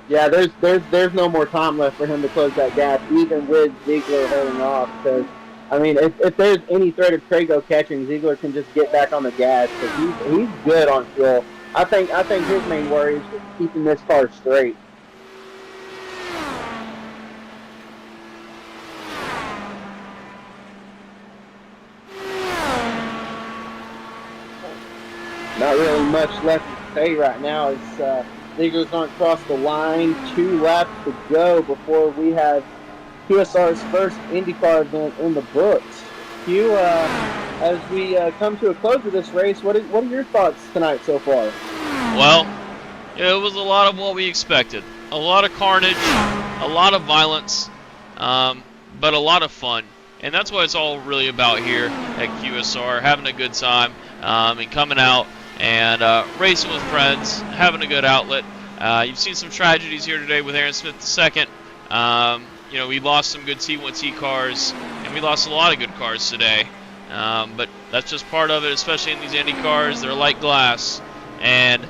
Yeah, there's no more time left for him to close that gap, even with Ziegler holding off. Because I mean, if there's any threat of Trago catching, Ziegler can just get back on the gas because he's good on fuel. I think his main worry is just keeping this car straight. Not really much left to say right now. It's Ziegler's going to cross the line. 2 laps to go before we have QSR's first IndyCar event in the books. Q, as we come to a close of this race, what are your thoughts tonight so far? Well, it was a lot of what we expected. A lot of carnage, a lot of violence, but a lot of fun. And that's what it's all really about here at QSR, having a good time and coming out and racing with friends, having a good outlet. You've seen some tragedies here today with Aaron Smith II. You know, we lost some good T1T cars, and we lost a lot of good cars today. But that's just part of it, especially in these Indy cars. They're like glass. And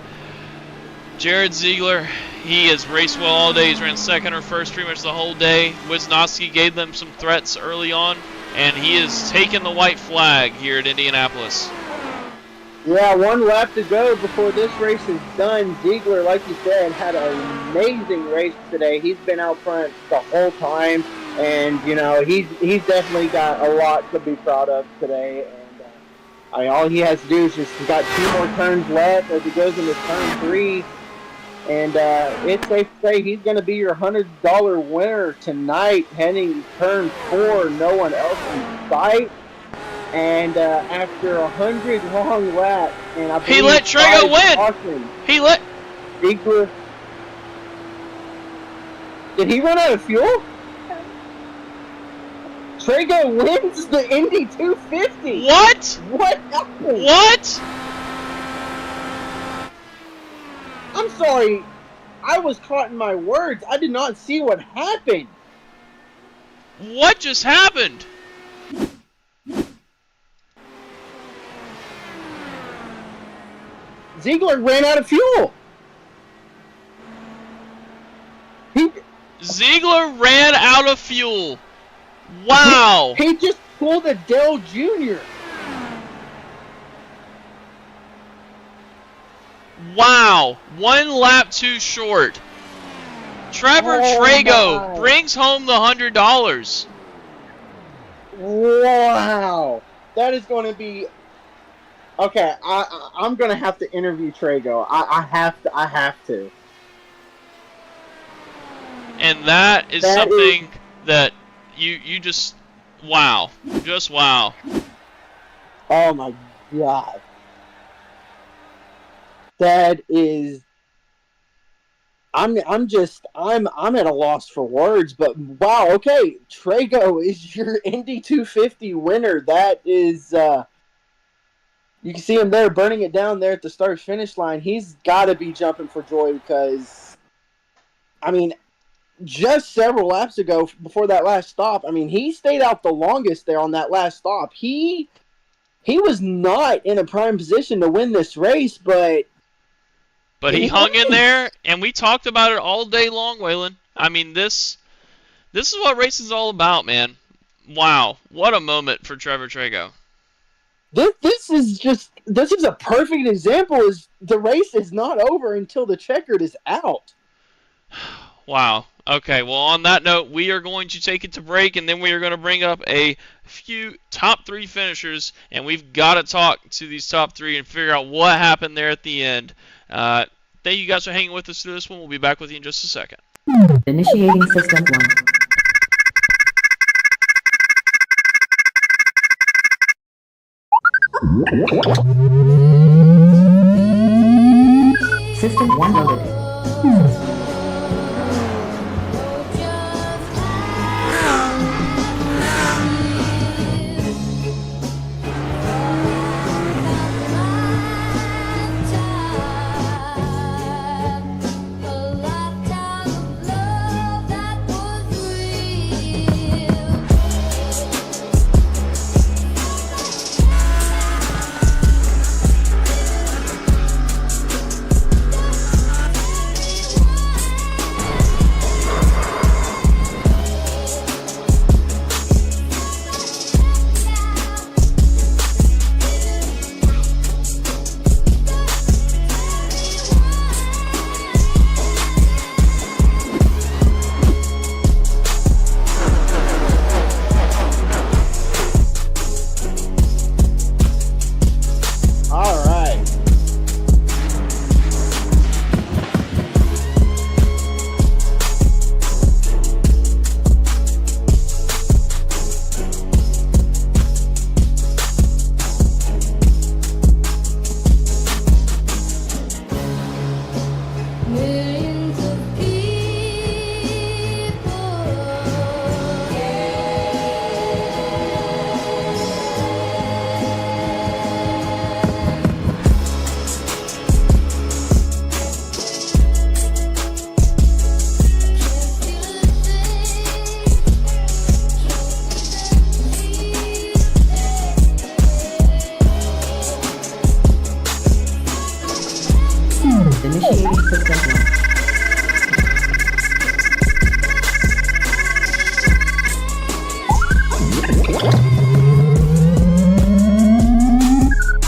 Jared Ziegler, he has raced well all day. He's ran second or first pretty much the whole day. Wisnowski gave them some threats early on, and he has taken the white flag here at Indianapolis. Yeah, 1 lap to go before this race is done. Ziegler, like you said, had an amazing race today. He's been out front the whole time, and you know he's definitely got a lot to be proud of today. And all he has to do is just got 2 more turns left as he goes into turn 3, and it's safe to say he's going to be your $100 winner tonight, heading turn 4. No one else in sight. And after 100 long laps, and I believe He let Trago win. Caution, He let Ziegler. Did he run out of fuel? Trago wins the Indy 250. what? What happened? What? I'm sorry. I was caught in my words. I did not see what happened. What just happened? Ziegler ran out of fuel. Ziegler ran out of fuel. Wow. He just pulled a Dale Jr. Wow. 1 lap too short. Trevor Trago brings home the $100. Wow. That is going to be... Okay, I'm going to have to interview Trago. I have to. And that is something that you just... Wow. Just wow. Oh my God. That is I'm at a loss for words, but wow, okay, Trago is your Indy 250 winner. That is you can see him there burning it down there at the start finish line. He's got to be jumping for joy because I mean, just several laps ago before that last stop, I mean, he stayed out the longest there on that last stop. He was not in a prime position to win this race, but he hung in there, and we talked about it all day long, Waylon. I mean, this is what racing is all about, man. Wow, what a moment for Trevor Trago. This is a perfect example. Is the race is not over until the checkered is out. Wow. Okay, well, on that note, we are going to take it to break, and then we are going to bring up a few top 3 finishers, and we've got to talk to these top 3 and figure out what happened there at the end. Thank you guys for hanging with us through this one. We'll be back with you in just a second. Initiating system 1. System 1 loaded. Initiating system 1.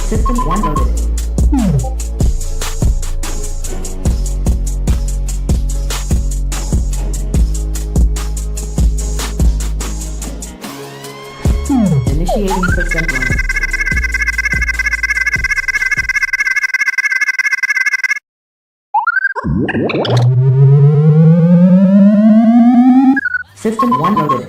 System 1 loaded. Initiating system 1. System 1 loaded.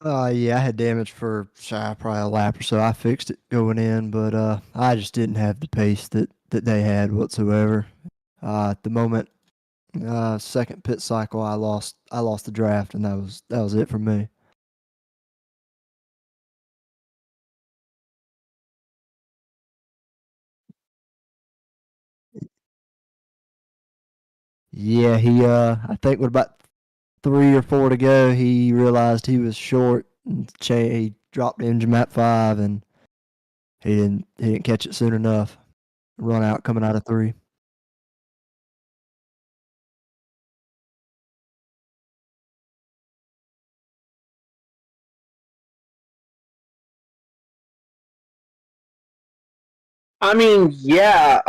Yeah, I had damage for probably a lap or so. I fixed it going in, but I just didn't have the pace that they had whatsoever. At the moment, second pit cycle, I lost the draft, and that was it for me. Yeah, I think with about 3 or 4 to go, he realized he was short and he dropped the engine map 5, and he didn't catch it soon enough. Run out coming out of 3. I mean, yeah.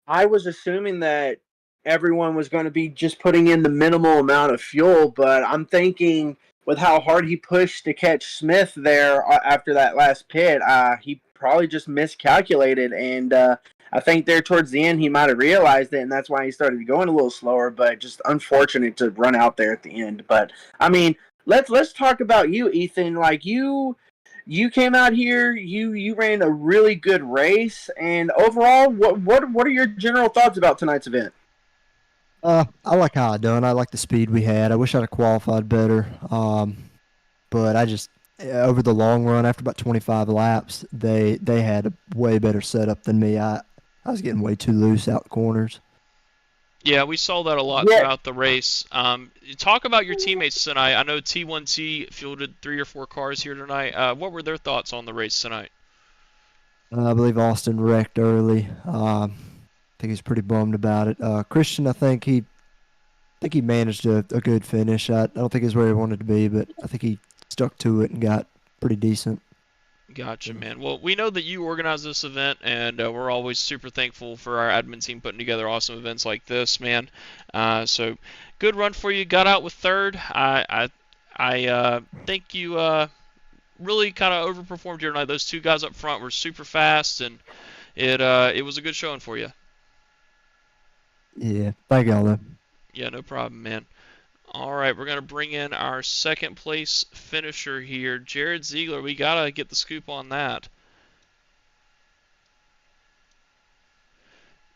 I was assuming that everyone was going to be just putting in the minimal amount of fuel, but I'm thinking with how hard he pushed to catch Smith there after that last pit, he probably just miscalculated, and I think there towards the end he might have realized it, and that's why he started going a little slower. But just unfortunate to run out there at the end. But I mean, let's talk about you, Ethan. Like you came out here, you ran a really good race, and overall, what are your general thoughts about tonight's event? I like how I done. I like the speed we had. I wish I'd have qualified better. But I just over the long run, after about 25 laps, they had a way better setup than me. I was getting way too loose out the corners. Yeah, we saw that a lot Yeah, throughout the race. Talk about your teammates tonight. I know T1T fielded 3 or 4 cars here tonight. What were their thoughts on the race tonight? I believe Austin wrecked early. I think he's pretty bummed about it. Christian, I think he managed a good finish. I don't think he's where he wanted to be, but I think he stuck to it and got pretty decent. Gotcha, man. Well, we know that you organize this event, and we're always super thankful for our admin team putting together awesome events like this, man. So, good run for you. Got out with third. I think you really kind of overperformed here tonight. Those 2 guys up front were super fast, and it was a good showing for you. Yeah, thank y'all though. Yeah, no problem, man. All right, we're gonna bring in our second place finisher here, Jared Ziegler. We gotta get the scoop on that.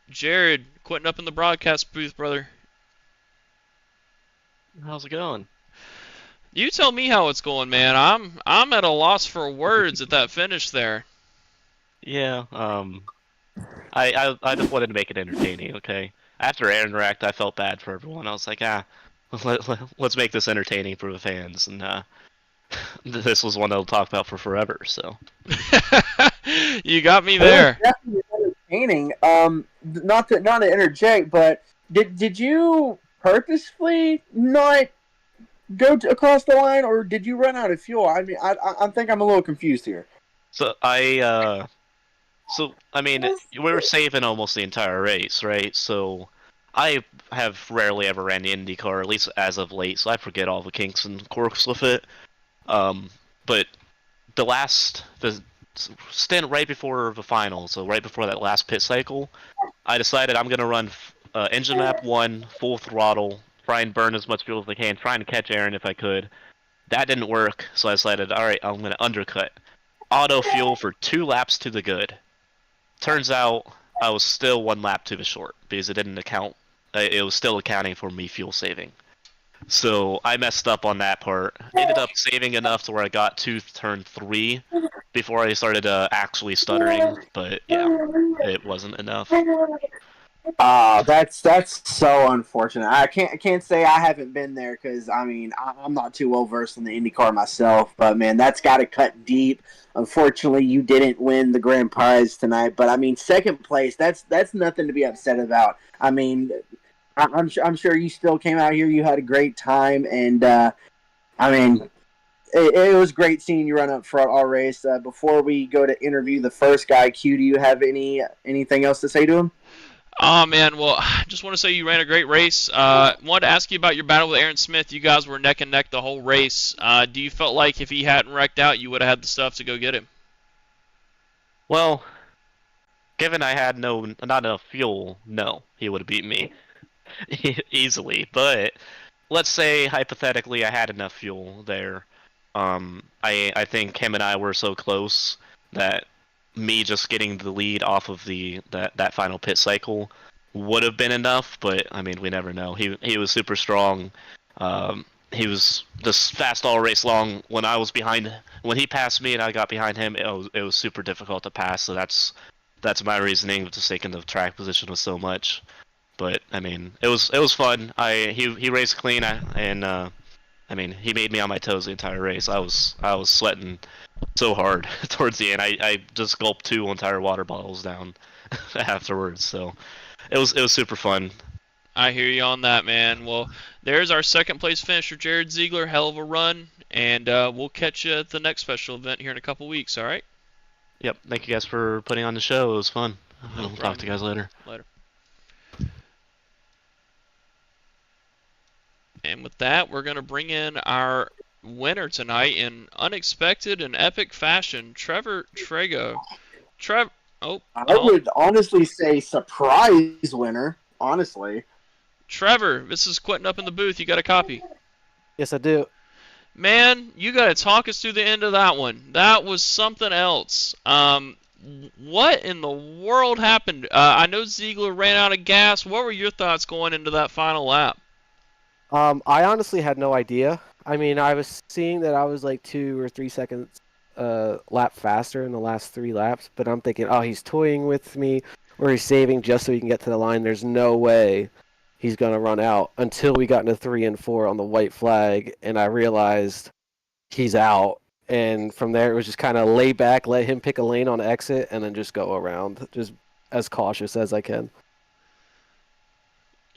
Jared, quitting up in the broadcast booth, brother. How's it going? You tell me how it's going, man. I'm at a loss for words at that finish there. Yeah, I just wanted to make it entertaining, okay? After Aaron wrecked, I felt bad for everyone. I was like, let's make this entertaining for the fans, and this was one they'll talk about for forever, so. You got me it was there. definitely entertaining. Not to interject, but did you purposefully not across the line, or did you run out of fuel? I mean, I think I'm a little confused here. I mean, we were saving almost the entire race, right? So, I have rarely ever ran the Indy car, at least as of late, so I forget all the kinks and quirks with it. But the stint right before the final, so right before that last pit cycle, I decided I'm gonna run engine map 1, full throttle, try and burn as much fuel as I can, trying to catch Aaron if I could. That didn't work, so I decided, alright, I'm gonna undercut. Auto fuel for 2 laps to the good. Turns out I was still 1 lap to the short because it didn't account. It was still accounting for me fuel saving. So I messed up on that part. Ended up saving enough to where I got to turn 3 before I started actually stuttering. But yeah, it wasn't enough. That's so unfortunate. I can't say I haven't been there because I mean I'm not too well versed in the IndyCar myself, but man, that's got to cut deep. Unfortunately, you didn't win the grand prize tonight, but I mean second place. That's nothing to be upset about. I mean, I'm sure you still came out here. You had a great time, and I mean it was great seeing you run up front all race. Before we go to interview the first guy, Q, do you have anything else to say to him? Oh man, well, I just want to say you ran a great race. Wanted to ask you about your battle with Aaron Smith. You guys were neck and neck the whole race. Do you felt like if he hadn't wrecked out, you would have had the stuff to go get him? Well, given I had not enough fuel, no, he would have beat me easily. But let's say hypothetically I had enough fuel there. I think him and I were so close that me just getting the lead off of that final pit cycle would have been enough, but I mean we never know. He was super strong. He was this fast all race long. When I was behind, when he passed me and I got behind him, it was super difficult to pass. So that's my reasoning to taking the track position was so much. But I mean, it was fun. He raced clean and I mean he made me on my toes the entire race. I was sweating so hard towards the end. I just gulped 2 entire water bottles down afterwards. So it was super fun. I hear you on that, man. Well, there's our second place finisher, Jared Ziegler. Hell of a run, and we'll catch you at the next special event here in a couple weeks. All right? Yep. Thank you guys for putting on the show. It was fun. No I'll talk to you guys later. Later. And with that, we're going to bring in our winner tonight in unexpected and epic fashion, Trevor Trago. I would honestly say surprise winner, honestly. Trevor, this is Quentin up in the booth. You got a copy? Yes, I do. Man, you got to talk us through the end of that one. That was something else. What in the world happened? I know Ziegler ran out of gas. What were your thoughts going into that final lap? I honestly had no idea. I mean, I was seeing that I was like 2 or 3 seconds lap faster in the last 3 laps, but I'm thinking, oh, he's toying with me or he's saving just so he can get to the line. There's no way he's going to run out until we got into 3 and 4 on the white flag, and I realized he's out. And from there, it was just kind of lay back, let him pick a lane on exit, and then just go around, just as cautious as I can.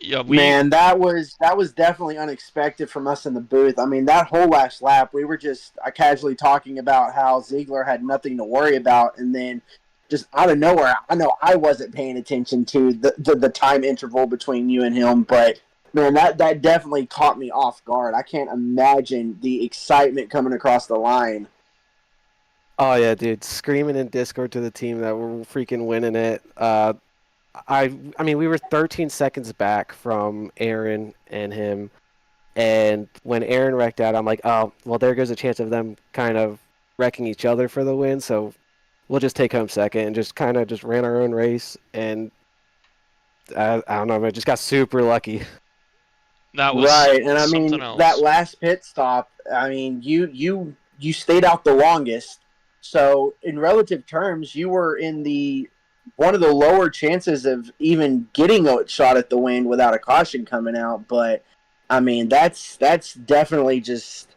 Yeah, Man, that was definitely unexpected from us in the booth. I mean, that whole last lap, we were just casually talking about how Ziegler had nothing to worry about, and then just out of nowhere, I know I wasn't paying attention to the time interval between you and him, but man, that definitely caught me off guard. I can't imagine the excitement coming across the line. Oh yeah, dude, screaming in Discord to the team that we're freaking winning it. I mean, we were 13 seconds back from Aaron and him, and when Aaron wrecked out, I'm like, oh, well, there goes a chance of them kind of wrecking each other for the win, so we'll just take home second, and just kind of just ran our own race, and I don't know, I just got super lucky. That was right, and I mean, else. that last pit stop, I mean, you stayed out the longest, so in relative terms, you were in one of the lower chances of even getting a shot at the win without a caution coming out. But I mean, that's definitely just.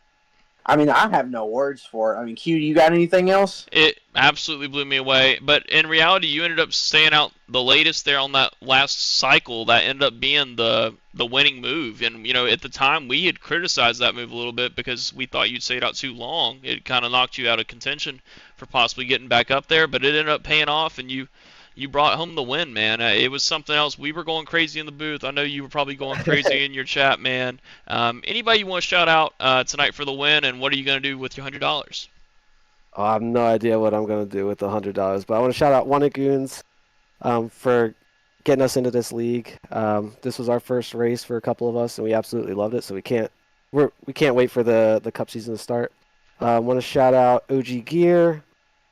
I mean, I have no words for it. I mean, Q, you got anything else? It absolutely blew me away. But in reality, you ended up staying out the latest there on that last cycle. That ended up being the winning move. And, you know, at the time, we had criticized that move a little bit because we thought you'd stayed out too long. It kind of knocked you out of contention for possibly getting back up there. But it ended up paying off, and you brought home the win, man. It was something else. We were going crazy in the booth. I know you were probably going crazy in your chat, man. Anybody you want to shout out tonight for the win, and what are you going to do with your $100? Oh, I have no idea what I'm going to do with the $100, but I want to shout out Goons for getting us into this league. This was our first race for a couple of us, and we absolutely loved it, so we can't wait for the Cup season to start. I want to shout out OG Gear,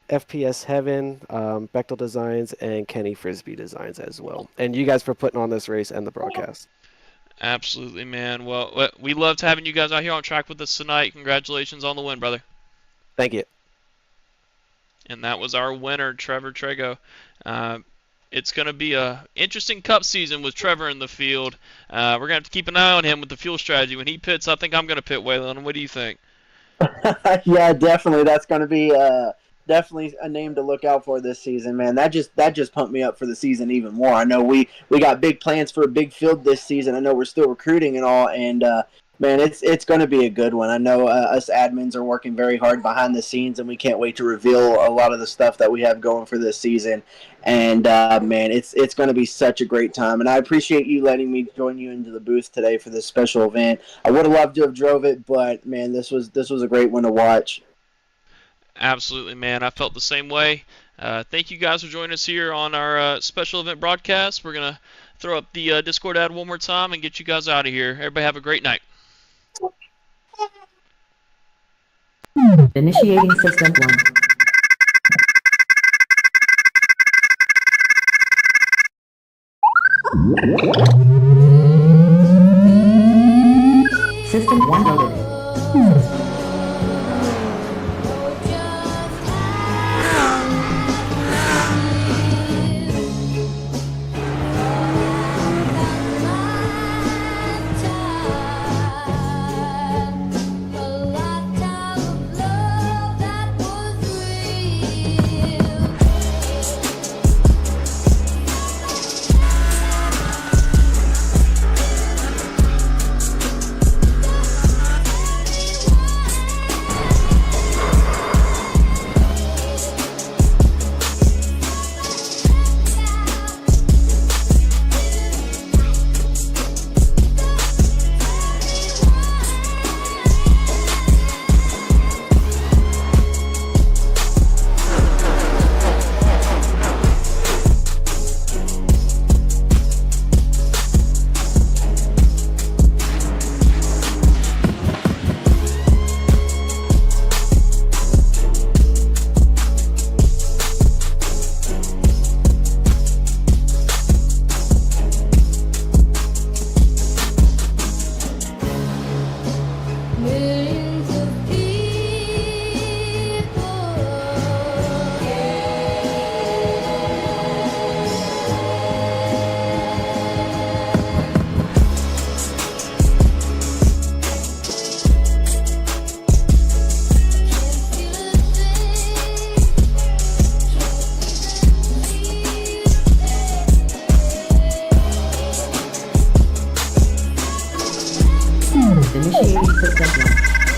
FPS Heaven, Bechtel Designs, and Kenny Frisbee Designs as well. And you guys for putting on this race and the broadcast. Absolutely, man. Well, we loved having you guys out here on track with us tonight. Congratulations on the win, brother. Thank you. And that was our winner, Trevor Trago. It's going to be a interesting Cup season with Trevor in the field. We're going to have to keep an eye on him with the fuel strategy. When he pits, I think I'm going to pit, Waylon. What do you think? Yeah, definitely. That's going to be definitely a name to look out for this season, man. That just pumped me up for the season even more. I know we got big plans for a big field this season. I know we're still recruiting and all, and man, it's going to be a good one. I know us admins are working very hard behind the scenes, and we can't wait to reveal a lot of the stuff that we have going for this season. And man, it's going to be such a great time. And I appreciate you letting me join you into the booth today for this special event. I would have loved to have drove it, but man, this was a great one to watch. Absolutely, man. I felt the same way. Thank you guys for joining us here on our special event broadcast. We're going to throw up the Discord ad one more time and get you guys out of here. Everybody have a great night. Initiating system 1. System 1 loaded. Millions of people. Initiating system 1.